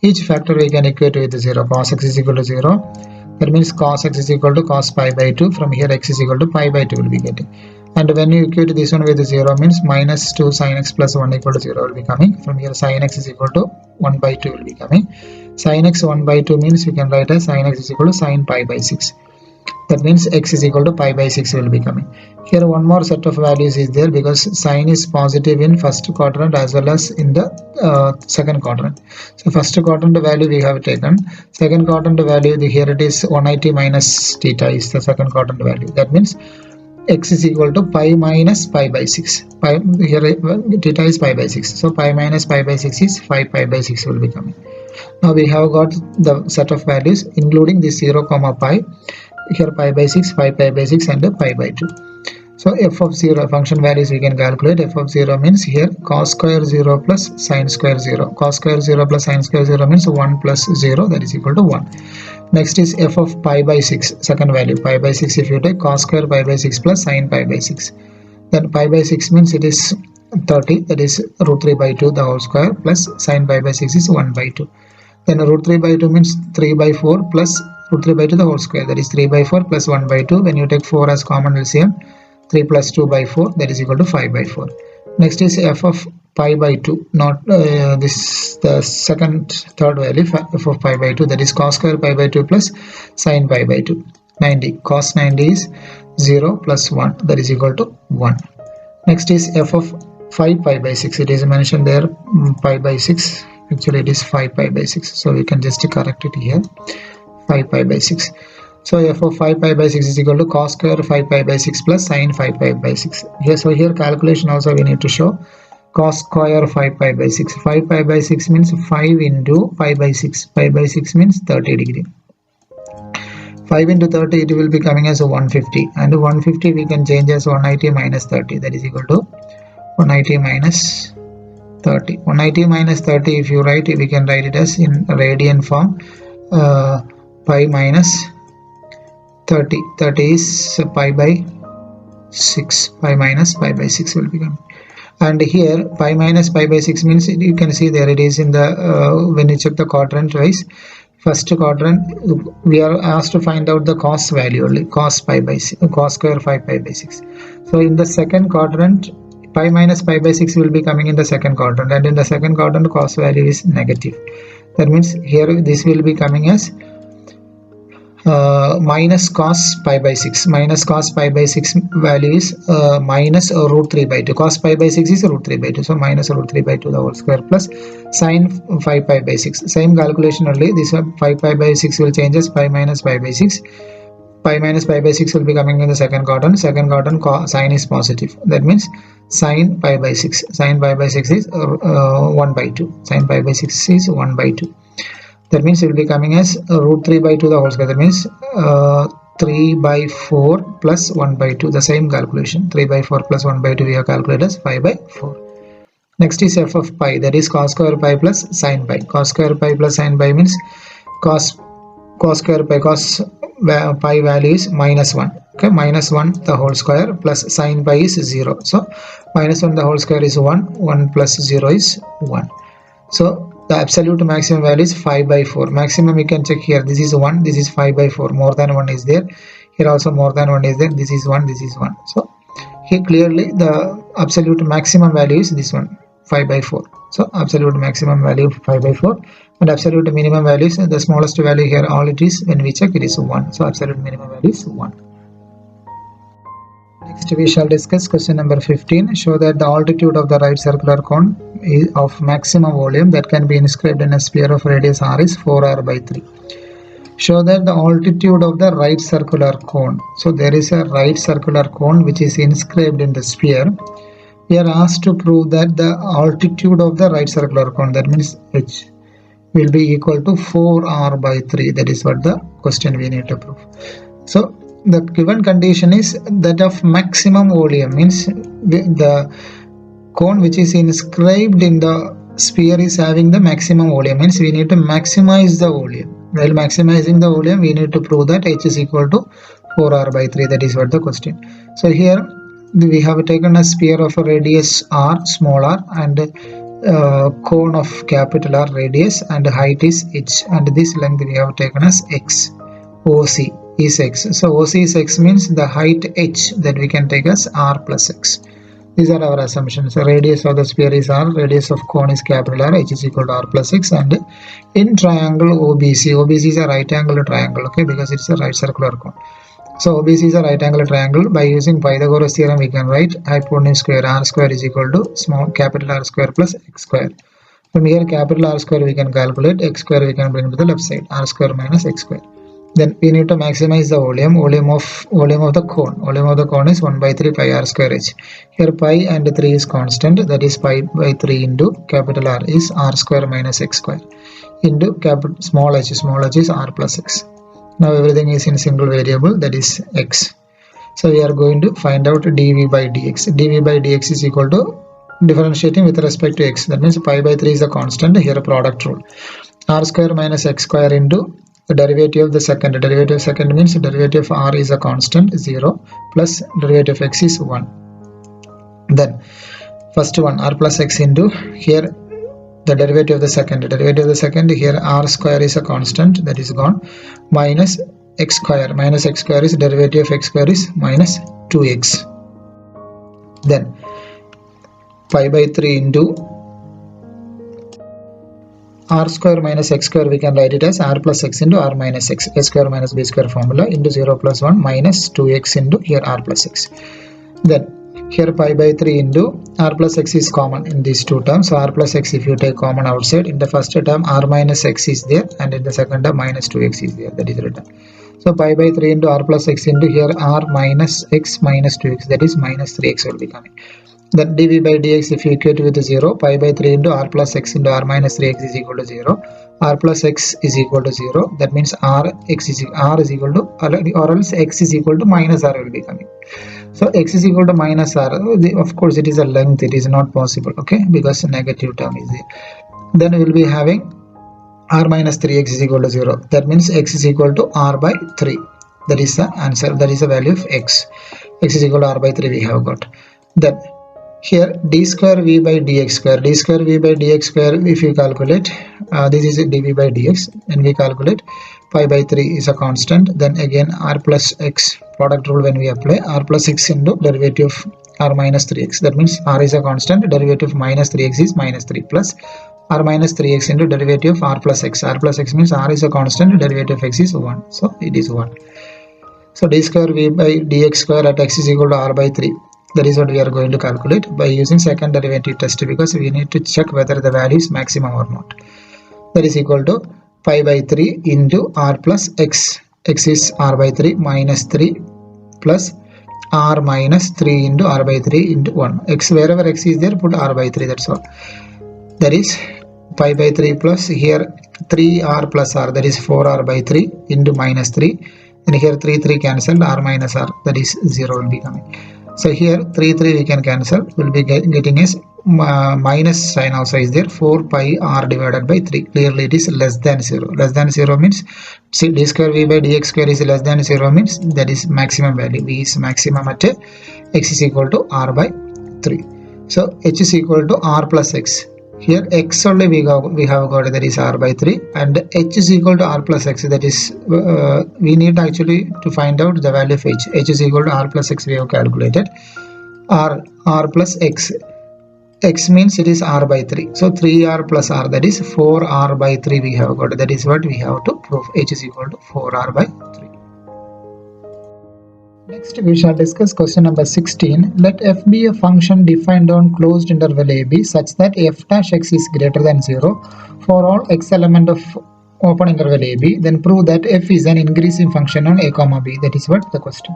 Each factor we can equate with 0. Cos x is equal to 0. That means cos x is equal to cos pi by 2. From here x is equal to pi by 2 will be getting. And when you equate this one with 0, means minus 2 sin x plus 1 equal to 0 will be coming. From here sin x is equal to 1 by 2 will be coming. Sin x 1 by 2 means we can write as sin x is equal to sin pi by 6. That means x is equal to pi by 6 will be coming. Here one more set of values is there, because sign is positive in first quadrant as well as in the second quadrant. So first quadrant value we have taken. Second quadrant value, here it is 180 minus theta is the second quadrant value. That means x is equal to pi minus pi by 6. Pi, here theta is pi by 6. So pi minus pi by 6 is 5 pi by 6 will be coming. Now we have got the set of values including this 0, pi. Here pi by 6, 5 pi by 6 and pi by 2. So f of 0 function values we can calculate. F of 0 means here cos square 0 plus sin square 0. Cos square 0 plus sin square 0 means 1 plus 0, that is equal to 1. Next is f of pi by 6, second value. Pi by 6 if you take cos square pi by 6 plus sin pi by 6. Then pi by 6 means it is 30, that is root 3 by 2 the whole square, plus sin pi by 6 is 1 by 2. Then root 3 by 2 means 3 by 4 plus root 3 by 2 the whole square, that is 3 by 4 plus 1 by 2. When you take 4 as common LCM, 3 plus 2 by 4, that is equal to 5 by 4. Next is f of pi by 2, not this the third value, f of pi by 2, that is cos square pi by 2 plus sin pi by 2. 90, cos 90 is 0 plus 1, that is equal to 1. Next is f of 5 pi by 6, it is mentioned there pi by 6, actually it is 5 pi by 6, so we can just correct it here, 5 pi by 6. So f of 5 pi by 6 is equal to cos square 5 pi by 6 plus sin 5 pi by 6. Here, so here calculation also we need to show cos square 5 pi by 6. 5 pi by 6 means 5 into 5 by 6. 5 by 6 means 30 degree. 5 into 30 it will be coming as 150, and 150 we can change as 180 minus 30, that is equal to 180 minus 30. 180 minus 30, if you write it, we can write it as in radian form. Pi minus 30. 30 is pi by 6. Pi minus pi by 6 will become. And here pi minus pi by 6 means you can see there it is in the when you check the quadrant wise. First quadrant we are asked to find out the cos value only, cos pi by 6, cos square 5 pi by 6. So in the second quadrant pi minus pi by 6 will be coming in the second quadrant, and in the second quadrant cos value is negative. That means here this will be coming as minus cos pi by 6. Minus cos pi by 6 value is minus root 3 by 2. Cos pi by 6 is root 3 by 2. So minus root 3 by 2 the whole square plus sin 5 pi by 6. Same calculation only. This 5 pi by 6 will change as pi minus pi by 6. Pi minus pi by 6 will be coming in the second quadrant. Second quadrant sin is positive. That means sin pi by 6. Sin pi by 6 is 1 by 2. Sin pi by 6 is 1 by 2. That means it will be coming as root 3 by 2 the whole square. That means 3 by 4 plus 1 by 2. The same calculation. 3 by 4 plus 1 by 2 we have calculated as 5 by 4. Next is f of pi. That is cos square pi plus sin pi. Cos square pi plus sin pi means cos square pi. Cos pi value is minus 1. Okay, minus 1 the whole square plus sin pi is 0. So minus 1 the whole square is 1. 1 plus 0 is 1. So the absolute maximum value is 5 by 4. Maximum you can check here. This is 1. This is 5 by 4. More than 1 is there. Here also more than 1 is there. This is 1. This is 1. So here clearly the absolute maximum value is this one, 5 by 4. So absolute maximum value 5 by 4. And absolute minimum value is the smallest value here. All it is when we check it is 1. So absolute minimum value is 1. Next we shall discuss question number 15. Show that the altitude of the right circular cone is of maximum volume that can be inscribed in a sphere of radius r is 4r by 3. Show that the altitude of the right circular cone. So there is a right circular cone which is inscribed in the sphere. We are asked to prove that the altitude of the right circular cone, that means h, will be equal to 4r by 3. That is what the question we need to prove. So the given condition is that of maximum volume, means the cone which is inscribed in the sphere is having the maximum volume, means we need to maximize the volume. While maximizing the volume we need to prove that h is equal to 4r by 3. That is what the question. So here we have taken a sphere of a radius r, small r, and cone of capital R radius, and height is h, and this length we have taken as x. OC is x. So OC is x means the height h that we can take as r plus x. These are our assumptions. So radius of the sphere is r, radius of cone is capital R, h is equal to r plus x, and in triangle OBC, OBC is a right angle triangle, okay, because it's a right circular cone. So OBC is a right angle triangle. By using Pythagoras theorem we can write hypotenuse square r square is equal to small capital R square plus x square. From here capital R square we can calculate, x square we can bring to the left side, r square minus x square. Then we need to maximize the volume of the cone. Volume of the cone is 1 by 3 pi r square h. Here pi and 3 is constant, that is pi by 3 into capital R is r square minus x square into capital small h is r plus x. Now everything is in single variable, that is x. So we are going to find out dv by dx. dv by dx is equal to differentiating with respect to x. That means pi by 3 is a constant. Here a product rule. R square minus x square into the derivative of the second. The derivative of second means the derivative of r is a constant 0 plus derivative of x is 1. Then first one r plus x into here the derivative of the second. The derivative of the second, here r square is a constant, that is gone, minus x square. Minus x square is derivative of x square is minus 2x. Then pi by 3 into r square minus x square, we can write it as r plus x into r minus x, a square minus b square formula, into 0 plus 1 minus 2x into here r plus x. Then here pi by 3 into r plus x is common in these two terms. So r plus x, if you take common outside, in the first term r minus x is there, and in the second term minus 2x is there, that is written. So pi by 3 into r plus x into here r minus x minus 2x, that is minus 3x will be coming. Then dv by dx, if you equate with 0, pi by 3 into r plus x into r minus 3x is equal to 0. R plus x is equal to 0. That means r is equal to, or else x is equal to minus r will be coming. So x is equal to minus r. Of course, it is a length. It is not possible, okay, because negative term is there. Then we will be having r minus 3x is equal to 0. That means x is equal to r by 3. That is the answer. That is the value of x. X is equal to r by 3 we have got. Then here d square v by dx square. D square v by dx square, if you calculate, this is dv by dx, and we calculate pi by 3 is a constant. Then again r plus x, product rule when we apply, r plus x into derivative of r minus 3x. That means r is a constant, derivative of minus 3x is minus 3 plus r minus 3x into derivative of r plus x. R plus x means r is a constant, derivative of x is 1. So it is 1. So d square v by dx square at x is equal to r by 3. That is what we are going to calculate by using second derivative test, because we need to check whether the value is maximum or not. That is equal to pi by 3 into r plus x. X is r by 3 minus 3 plus r minus 3 into r by 3 into 1. X, wherever x is there, put r by 3, that's all. That is pi by 3 plus here 3r plus r, that is 4r by 3 into minus 3. And here 3 cancelled, r minus r, that is 0 will be coming. So here 3 we can cancel, will be getting as minus sign also is there, 4 pi r divided by 3. Clearly it is less than 0. Less than 0 means, see, d square v by dx square is less than 0 means that is maximum value. V is maximum at x is equal to r by 3. So h is equal to r plus x. Here x only we have got, that is r by 3, and h is equal to r plus x, that is we need actually to find out the value of h. H is equal to r plus x, we have calculated. R plus x. X means it is r by 3. So 3r plus r, that is 4r by 3 we have got. That is what we have to prove. H is equal to 4r by 3. Next we shall discuss question number 16. Let f be a function defined on closed interval ab such that f dash x is greater than 0 for all x element of open interval ab. Then prove that f is an increasing function on a comma b. That is what the question.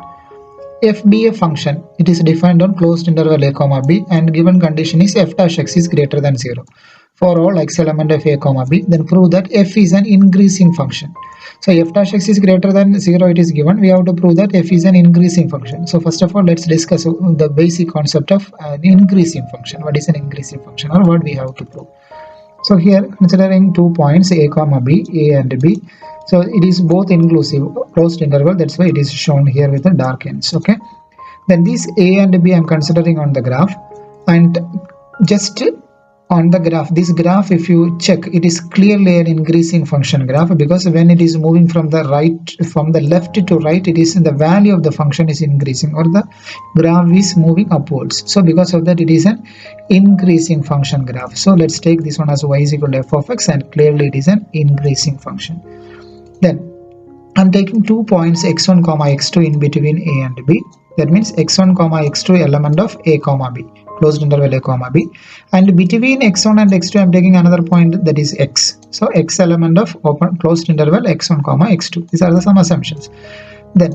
F be a function, it is defined on closed interval a comma b, and given condition is f dash x is greater than 0 for all x element of a comma b. Then prove that f is an increasing function. So f dash x is greater than 0, it is given. We have to prove that f is an increasing function. So first of all, let's discuss the basic concept of an increasing function. What is an increasing function, or what we have to prove? So here, considering 2 points a comma b, a and b, so it is both inclusive, closed interval, that's why it is shown here with the dark ends. Okay, then these a and b I am considering on the graph, and just on the graph, this graph, if you check, it is clearly an increasing function graph, because when it is moving from the left to right, it is the value of the function is increasing, or the graph is moving upwards. So because of that, it is an increasing function graph. So let's take this one as y is equal to f of x, and clearly it is an increasing function. Then I'm taking 2 points x1 comma x2 in between a and b. That means x1 comma x2 element of a comma b, closed interval a comma b, and between x1 and x2 I'm taking another point, that is x. So x element of open closed interval x1 comma x2. These are the some assumptions. Then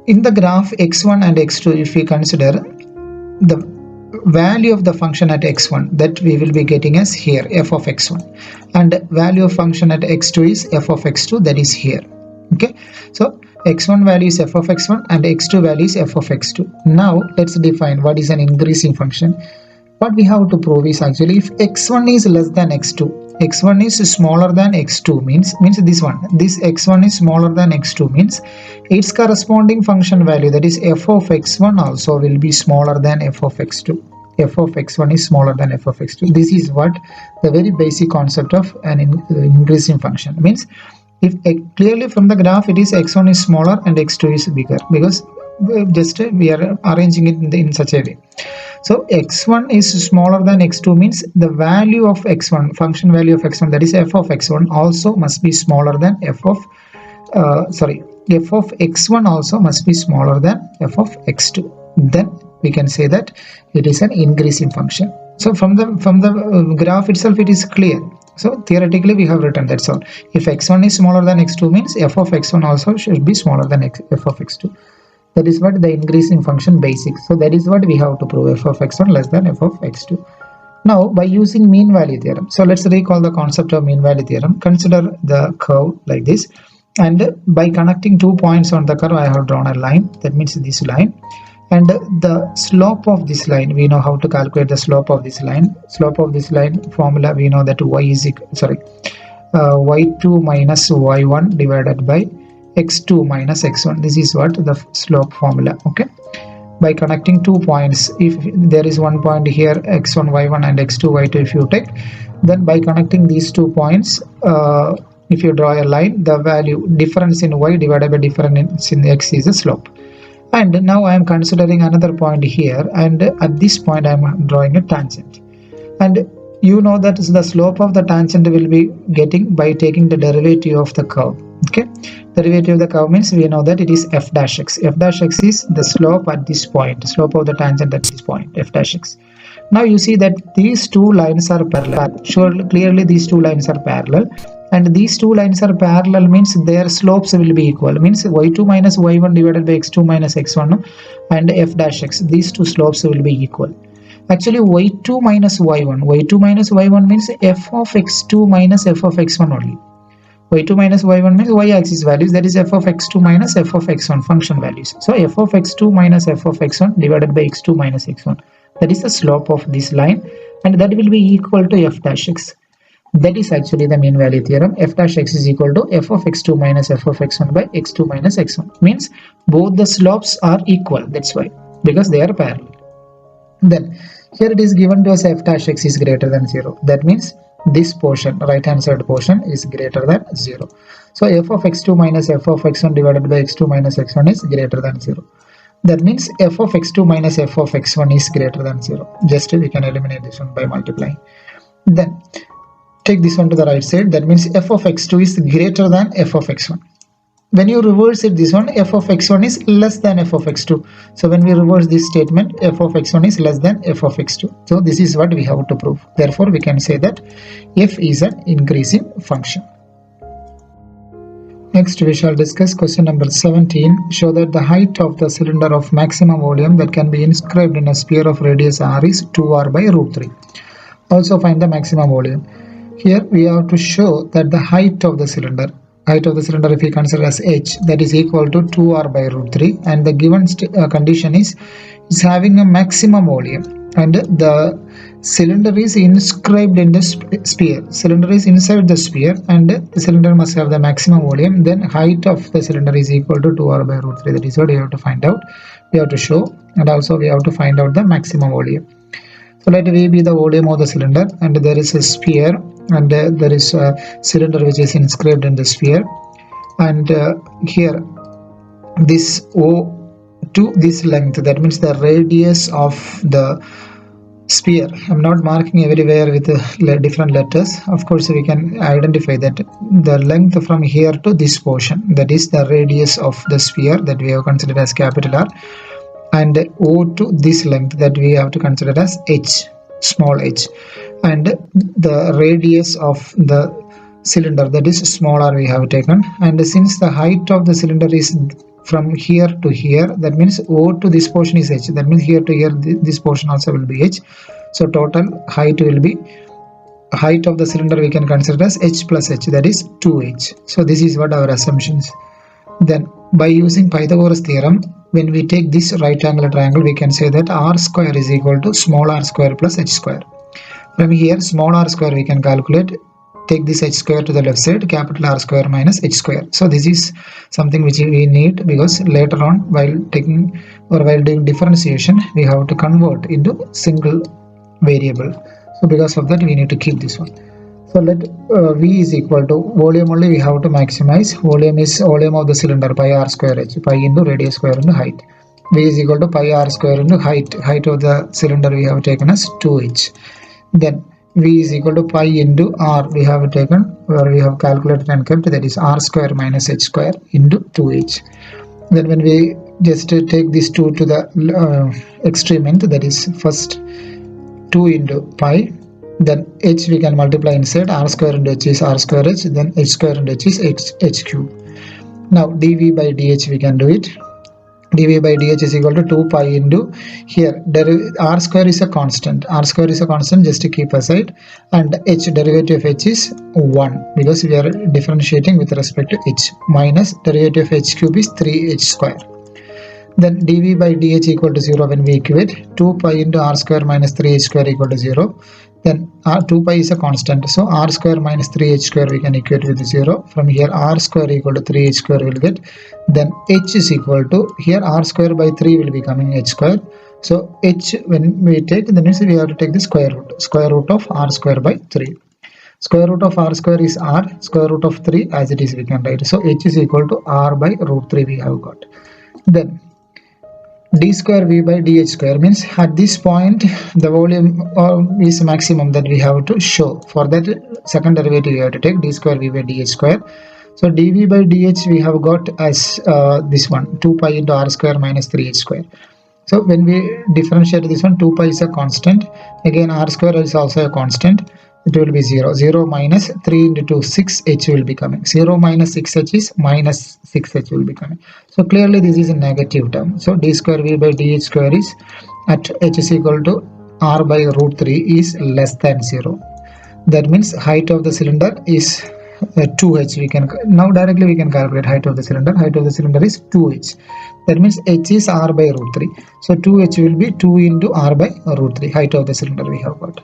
in the graph x1 and x2, if we consider the value of the function at x1, that we will be getting as here f of x1, and value of function at x2 is f of x2, that is here. Okay, so x1 value is f of x1 and x2 value is f of x2. Now let's define what is an increasing function. What we have to prove is actually if x1 is less than x2, x1 is smaller than x2 means this one, this x1 is smaller than x2 means its corresponding function value, that is f of x1, also will be smaller than f of x2. F of x1 is smaller than f of x2. This is what the very basic concept of an increasing function means. If clearly from the graph it is x1 is smaller and x2 is bigger, because just we are arranging it in such a way. So x1 is smaller than x2 means the value of x1, function value of x1, that is f of x1, also must be smaller than f of x1 also must be smaller than f of x2. Then we can say that it is an increasing function. So from the graph itself, it is clear. So theoretically we have written, that's all. If x1 is smaller than x2 means f of x1 also should be smaller than f of x2. That is what the increasing function basics. So that is what we have to prove, f of x1 less than f of x2. Now by using mean value theorem, so let's recall the concept of mean value theorem. Consider the curve like this, and by connecting 2 points on the curve I have drawn a line, that means this line, and the slope of this line, we know how to calculate the slope of this line. Slope of this line formula, we know that y2 minus y1 divided by x2 minus x1. This is what the slope formula. Okay, by connecting 2 points, if there is one point here x1 y1 and x2 y2, if you take, then by connecting these 2 points, if you draw a line, the value difference in y divided by difference in x is the slope. And now I am considering another point here, and at this point I am drawing a tangent, and you know that the slope of the tangent will be getting by taking the derivative of the curve. Okay, derivative of the curve means we know that it is f dash x. F dash x is the slope at this point, slope of the tangent at this point, f dash x. Now you see that these two lines are parallel. Surely, clearly these two lines are parallel, and these two lines are parallel means their slopes will be equal, means y2 minus y1 divided by x2 minus x1 and f dash x, these two slopes will be equal. Actually y2 minus y1 means f of x2 minus f of x1 only. y2 minus y1 means y-axis values, that is f of x2 minus f of x1 function values. So f of x2 minus f of x1 divided by x2 minus x1, that is the slope of this line, and that will be equal to f dash x. That is actually the mean value theorem. F dash x is equal to f of x2 minus f of x1 by x2 minus x1, means both the slopes are equal, that's why, because they are parallel. Then here it is given to us f dash x is greater than 0. That means this portion, right hand side portion, is greater than 0. So f of x2 minus f of x1 divided by x2 minus x1 is greater than 0. That means f of x2 minus f of x1 is greater than 0. Just we can eliminate this one by multiplying. Then take this one to the right side. That means f of x2 is greater than f of x1. When you reverse it, this one, f of x1 is less than f of x2. So when we reverse this statement, f of x1 is less than f of x2. So this is what we have to prove. Therefore we can say that f is an increasing function. Next we shall discuss question number 17. Show that the height of the cylinder of maximum volume that can be inscribed in a sphere of radius r is 2r by root 3. Also find the maximum volume. Here we have to show that the height of the cylinder, if we consider as h, that is equal to 2r by root 3, and the given condition is having a maximum volume, and the cylinder is inscribed in the sphere. Cylinder is inside the sphere, and the cylinder must have the maximum volume. Then height of the cylinder is equal to 2r by root 3. That is what we have to find out, we have to show, and also we have to find out the maximum volume. So let V be the volume of the cylinder, and there is a sphere, and there is a cylinder which is inscribed in the sphere, and here this O to this length, that means the radius of the sphere. I'm not marking everywhere with different letters. Of course we can identify that the length from here to this portion, that is the radius of the sphere, that we have considered as capital R, and O to this length, that we have to consider as h, small h, and the radius of the cylinder, that is small r, we have taken. And since the height of the cylinder is from here to here, that means O to this portion is h, that means here to here this portion also will be h. So total height will be, height of the cylinder we can consider as h plus h, that is 2h. So this is what our assumptions. Then by using Pythagoras theorem, when we take this right angular triangle, we can say that r square is equal to small r square plus h square. From here small r square we can calculate, take this h square to the left side, capital R square minus h square. So this is something which we need, because later on while taking or while doing differentiation we have to convert into single variable. So because of that we need to keep this one. So let V is equal to volume only we have to maximize. Volume is volume of the cylinder, pi r square h, pi into radius square into height. V is equal to pi r square into height. Height of the cylinder we have taken as 2h. Then V is equal to pi into r we have taken, or we have calculated and kept, that is r square minus h square into 2h. Then when we just take this 2 to the extreme end, that is first 2 into pi Then h we can multiply inside, r square into h is r square h, then h square into h is h cube. Now dv by dh we can do it. dv by dh is equal to 2 pi into, here r square is a constant, just to keep aside, and h, derivative of h is 1 because we are differentiating with respect to h, minus derivative of h cube is 3h square. Then dv by dh equal to 0 when we equate, 2 pi into r square minus 3h square equal to 0. Then 2 pi is a constant, so r square minus 3h square we can equate with 0. From here r square equal to 3h square will get. Then h is equal to, here r square by 3 will be coming h square. So h when we take, then means we have to take the square root of r square by 3. Square root of r square is r, square root of 3 as it is we can write. So h is equal to r by root 3 we have got. Then d square v by dh square means at this point the volume is maximum that we have to show. For that second derivative we have to take d square v by dh square. So dv by dh we have got as this one, 2 pi into r square minus 3h square. So when we differentiate this one, 2 pi is a constant, again r square is also a constant, it will be 0. 0 minus 3 into 2, 6h will be coming. 0 minus 6h is minus 6h will be coming. So clearly this is a negative term. So d square v by dh square is at h is equal to r by root 3 is less than 0. That means height of the cylinder is 2h. We can now directly we can calculate height of the cylinder. Height of the cylinder is 2h. That means h is r by root 3. So 2h will be 2 into r by root 3. Height of the cylinder we have got.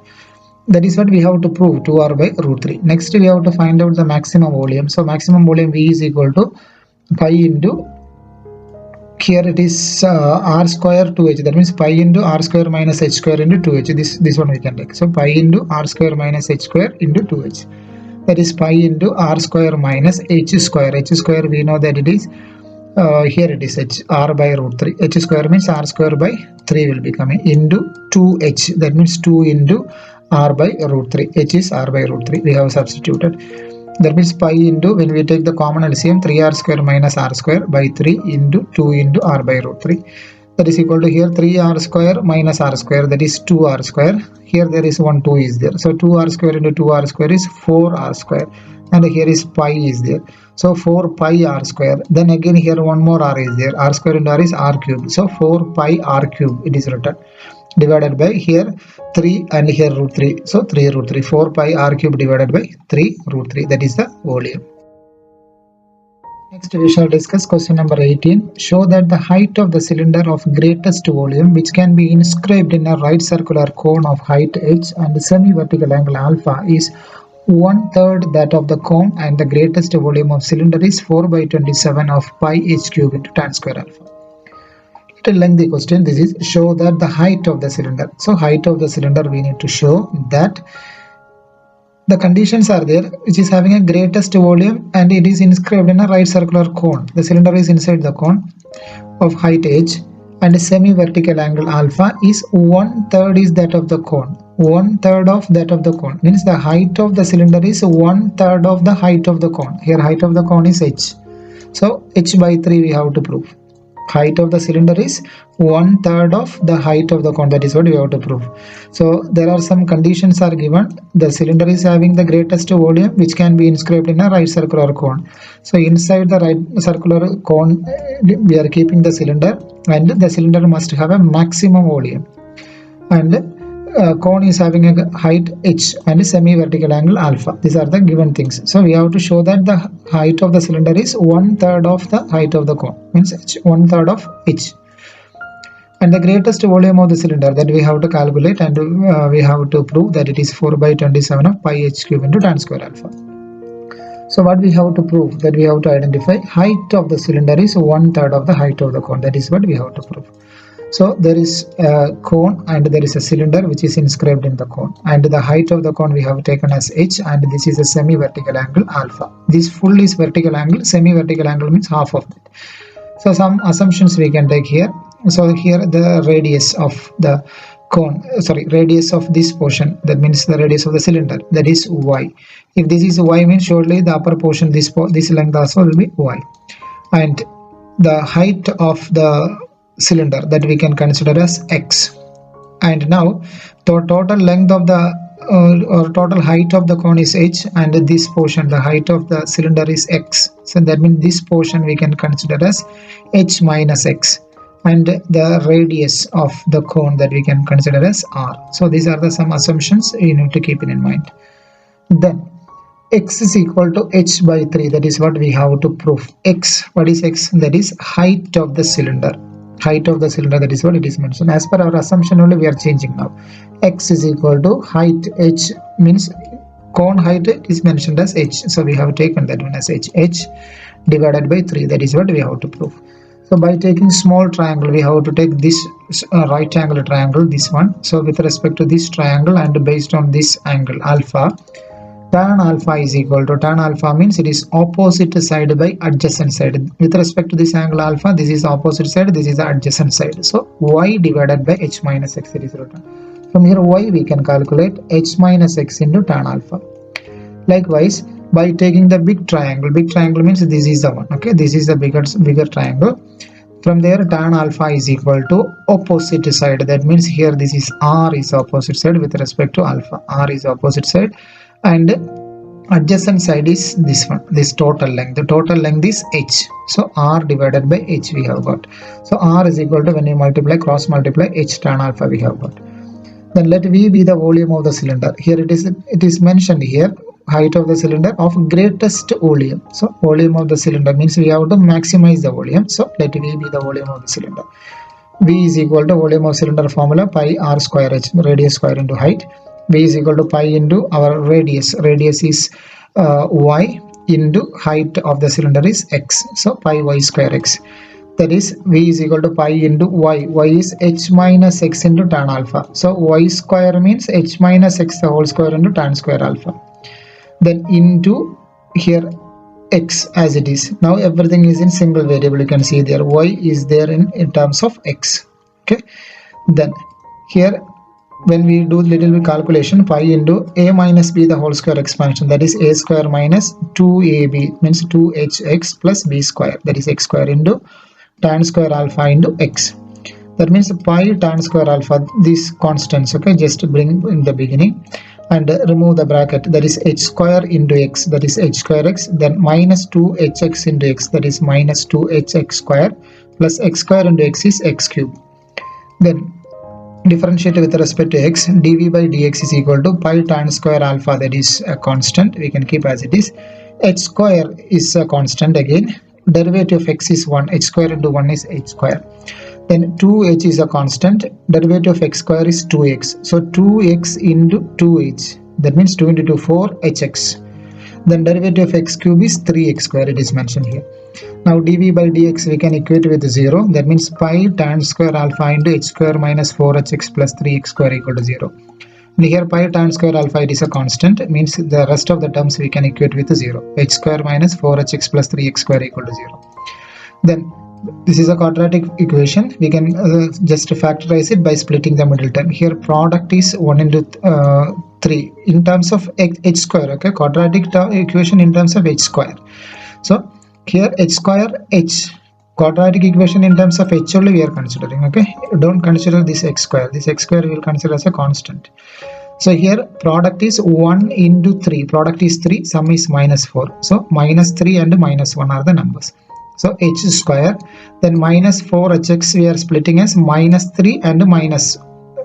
That is what we have to prove, 2r by root 3. Next we have to find out the maximum volume. So maximum volume v is equal to pi into, here it is r square 2h, that means pi into r square minus h square into 2h. This one we can take. So pi into r square minus h square into 2h. That is pi into r square minus h square. H square we know that it is here it is h, r by root 3. H square means r square by 3 will be coming into 2h. That means 2 into r by root 3. H is r by root 3. We have substituted. That means pi into, when we take the common LCM, 3r square minus r square by 3 into 2 into r by root 3. That is equal to, here 3r square minus r square, that is 2r square. Here there is 1 2 is there. So 2r square into 2r square is 4r square. And here is pi is there. So 4 pi r square. Then again here one more r is there. R square into r is r cube. So 4 pi r cube it is written. Divided by here 3 and here root 3. So 3 root 3. 4 pi r cube divided by 3 root 3. That is the volume. Next we shall discuss question number 18. Show that the height of the cylinder of greatest volume, which can be inscribed in a right circular cone of height h and semi-vertical angle alpha, is 1/3 that of the cone, and the greatest volume of cylinder is 4 by 27 of pi h cube into tan square alpha. Little lengthy question. This is show that the height of the cylinder. So height of the cylinder we need to show that the conditions are there, which is having a greatest volume and it is inscribed in a right circular cone. The cylinder is inside the cone of height h and semi-vertical angle alpha is 1/3 is that of the cone. 1/3 of that of the cone means the height of the cylinder is 1/3 of the height of the cone. Here height of the cone is h. So h by 3 we have to prove. Height of the cylinder is 1/3 of the height of the cone. That is what we have to prove. So there are some conditions are given. The cylinder is having the greatest volume, which can be inscribed in a right circular cone. So inside the right circular cone we are keeping the cylinder, and the cylinder must have a maximum volume, and cone is having a height h and semi-vertical angle alpha. These are the given things. So we have to show that the height of the cylinder is 1/3 of the height of the cone, means h, 1/3 of h, and the greatest volume of the cylinder that we have to calculate, and we have to prove that it is 4 by 27 of pi h cube into tan square alpha. So what we have to prove, that we have to identify height of the cylinder is 1/3 of the height of the cone. That is what we have to prove. So there is a cone and there is a cylinder which is inscribed in the cone, and the height of the cone we have taken as h, and this is a semi-vertical angle alpha. This full is vertical angle, semi-vertical angle means half of it. So some assumptions we can take here. So here the radius of the cone, radius of this portion, that means the radius of the cylinder, that is y. If this is y means surely the upper portion, this length also will be y. And the height of the cylinder that we can consider as x. And now the total length of the or total height of the cone is h, and this portion, the height of the cylinder is x. So that means this portion we can consider as h minus x, and the radius of the cone that we can consider as r. So these are the some assumptions you need to keep in mind. Then x is equal to h by 3. That is what we have to prove. X, what is x? That is height of the cylinder. Height of the cylinder, that is what it is mentioned. As per our assumption only, we are changing now. X is equal to height, h means cone height is mentioned as h. So we have taken that one as h. H divided by 3. That is what we have to prove. So by taking small triangle, we have to take this right angle triangle, this one. So with respect to this triangle and based on this angle alpha, tan alpha is equal to, tan alpha means it is opposite side by adjacent side. With respect to this angle alpha, this is opposite side, this is the adjacent side. So y divided by h minus x, it is written. From here y we can calculate h minus x into tan alpha. Likewise, by taking the big triangle means this is the one, okay, this is the bigger triangle. From there tan alpha is equal to opposite side. That means here this is r is opposite side with respect to alpha. R is opposite side, and adjacent side is this one, this total length. The total length is h. So r divided by h we have got. So r is equal to, when you multiply, cross multiply, h tan alpha we have got. Then let V be the volume of the cylinder. Here it is mentioned here, height of the cylinder of greatest volume. So volume of the cylinder means we have to maximize the volume. So let V be the volume of the cylinder. V is equal to volume of cylinder formula pi r square h, radius square into height. V is equal to pi into our radius. Radius is y into height of the cylinder is x. So pi y square x. That is V is equal to pi into y. Y is h minus x into tan alpha. So y square means h minus x the whole square into tan square alpha. Then into here x as it is. Now everything is in single variable. You can see there y is there in terms of x. Okay. Then here when we do little bit calculation, pi into a minus b the whole square expansion, that is a square minus 2ab means 2hx plus b square, that is x square into tan square alpha into x. That means pi tan square alpha, these constants, okay, just bring in the beginning and remove the bracket, that is h square into x, that is h square x, then minus 2hx into x, that is minus 2hx square, plus x square into x is x cube. Then differentiate with respect to x, dv by dx is equal to pi tan square alpha, that is a constant, we can keep as it is. H square is a constant again. Derivative of x is 1, h square into 1 is h square. Then 2h is a constant, derivative of x square is 2x. So 2x into 2h, that means 2 into 2, 4hx. Then derivative of x cube is 3x square, it is mentioned here. Now dv by dx we can equate with 0, that means pi tan square alpha into h square minus 4hx plus 3x square equal to 0. And here pi tan square alpha, it is a constant, means the rest of the terms we can equate with 0. H square minus 4hx plus 3x square equal to 0. Then this is a quadratic equation. We can just factorize it by splitting the middle term. Here product is 1 into 3 in terms of h square, okay, quadratic equation in terms of h square. So here h square h, quadratic equation in terms of h only we are considering, okay, don't consider this x square. This x square we will consider as a constant. So here product is 1 into 3, product is 3, sum is minus 4. So minus 3 and minus 1 are the numbers. So h square, then minus 4hx we are splitting as minus 3 and minus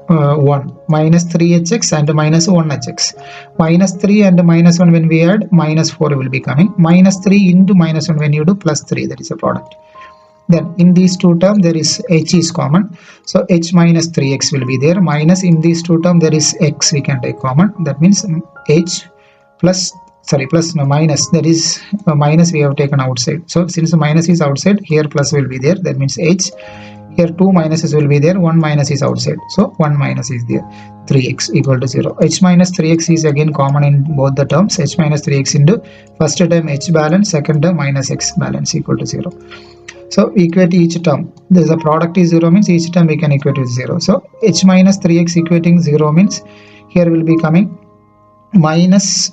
1, minus 3hx and minus 1hx. Minus 3 and minus 1 when we add, minus 4 will be coming. Minus 3 into minus 1 when you do, plus 3, that is a product. Then in these two terms there is h is common. So h minus 3x will be there. Minus in these two terms there is x we can take common. That means h plus, sorry, plus no minus, that is minus we have taken outside. So since the minus is outside, here plus will be there. That means h. Here 2 minuses will be there, 1 minus is outside. So 1 minus is there. 3x equal to 0. H minus 3x is again common in both the terms. H minus 3x into first term h balance, second term minus x balance equal to 0. So equate each term. There is a product is 0 means each term we can equate with 0. So h minus 3x equating 0 means here will be coming minus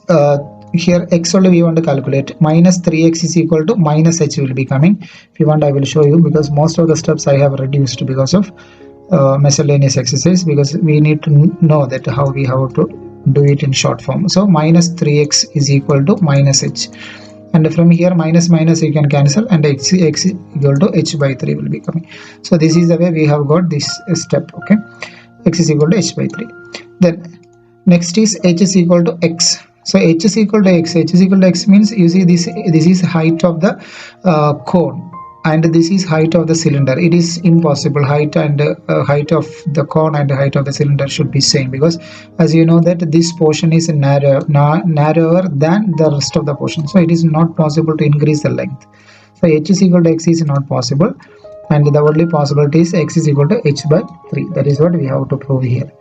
here x only we want to calculate. Minus 3x is equal to minus h will be coming. If you want I will show you, because most of the steps I have reduced because of miscellaneous exercise, because we need to know that how we have to do it in short form. So minus 3x is equal to minus h, and from here minus minus you can cancel, and x equal to h by 3 will be coming. So this is the way we have got this step. Okay, x is equal to h by 3. Then next is h is equal to x. So h is equal to x. H is equal to x means, you see, this is height of the cone, and this is height of the cylinder. It is impossible. Height and height of the cone and height of the cylinder should be same, because as you know that this portion is narrower than the rest of the portion. So it is not possible to increase the length. So h is equal to x is not possible, and the only possibility is x is equal to h by 3. That is what we have to prove here.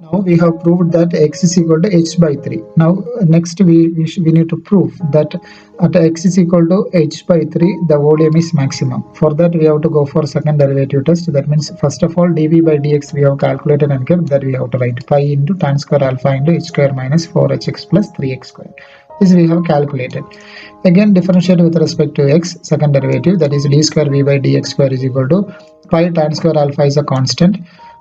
Now we have proved that x is equal to h by 3. Now next we need to prove that at x is equal to h by 3 the volume is maximum. For that we have to go for second derivative test. That means first of all dv by dx we have calculated and kept. That we have to write pi into tan square alpha into h square minus 4hx plus 3x square. This we have calculated. Again differentiate with respect to x, second derivative, that is d square v by dx square is equal to pi tan square alpha is a constant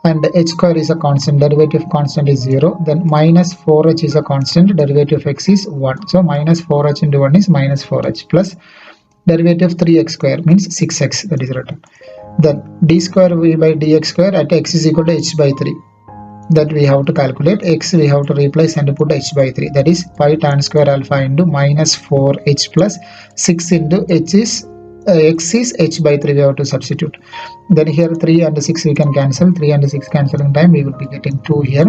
and h square is a constant, derivative constant is 0, then minus 4h is a constant, derivative of x is 1. So minus 4h into 1 is minus 4h plus derivative 3x square means 6x, that is written. Then d square v by dx square at x is equal to h by 3. That we have to calculate. X we have to replace and put h by 3. That is pi tan square alpha into minus 4h plus 6 into h is x is h by 3 we have to substitute. Then here 3 and 6 we can cancel. 3 and 6 cancelling time we will be getting 2 here.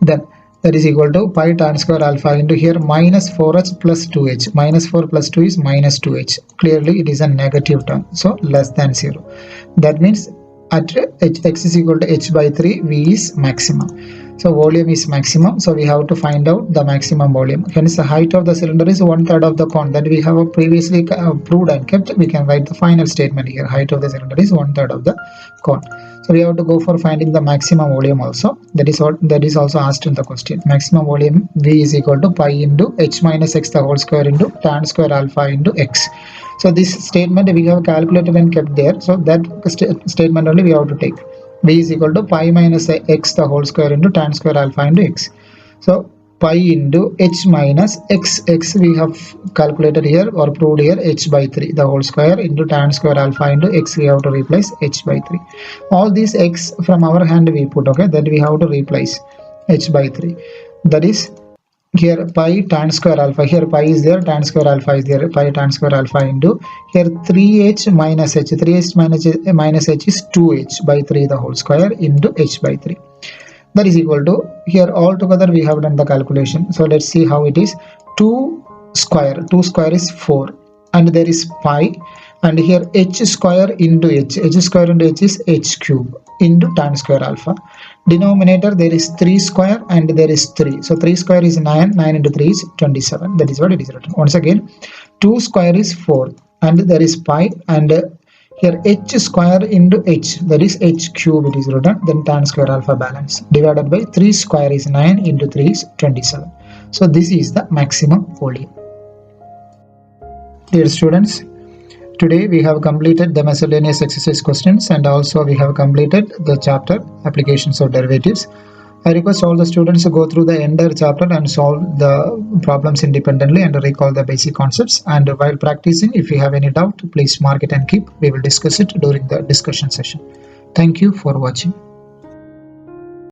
Then that is equal to pi tan square alpha into here minus 4h plus 2h. Minus 4 plus 2 is minus 2h. Clearly it is a negative term, so less than 0. That means at x is equal to h by 3 v is maximum. So volume is maximum, so we have to find out the maximum volume. Hence the height of the cylinder is 1/3 of the cone. That we have previously proved and kept. We can write the final statement here. Height of the cylinder is 1/3 of the cone. So we have to go for finding the maximum volume also. That is also asked in the question. Maximum volume v is equal to pi into h minus x the whole square into tan square alpha into x. So this statement we have calculated and kept there. So that statement only we have to take. V is equal to pi minus x the whole square into tan square alpha into x. So pi into h minus x we have calculated here or proved here, h by 3 the whole square into tan square alpha into x we have to replace h by 3. All these x from our hand we put, okay, that we have to replace h by 3. That is here pi tan square alpha, here pi is there, tan square alpha is there, pi tan square alpha into here 3h minus h, 3h minus h is 2h by 3 the whole square into h by 3. That is equal to, here all together we have done the calculation. So let's see how it is. 2 square is 4 and there is pi, and here h square into h square into h is h cube into tan square alpha. Denominator there is 3 square and there is 3. So 3 square is 9, 9 into 3 is 27. That is what it is written. Once again, 2 square is 4 and there is pi, and here h square into h, that is h cube it is written, then tan square alpha balance divided by 3 square is 9 into 3 is 27. So this is the maximum volume. Dear students, today we have completed the miscellaneous exercise questions and also we have completed the chapter applications of derivatives. I request all the students to go through the entire chapter and solve the problems independently and recall the basic concepts. And while practicing, if you have any doubt, please mark it and keep. We will discuss it during the discussion session. Thank you for watching.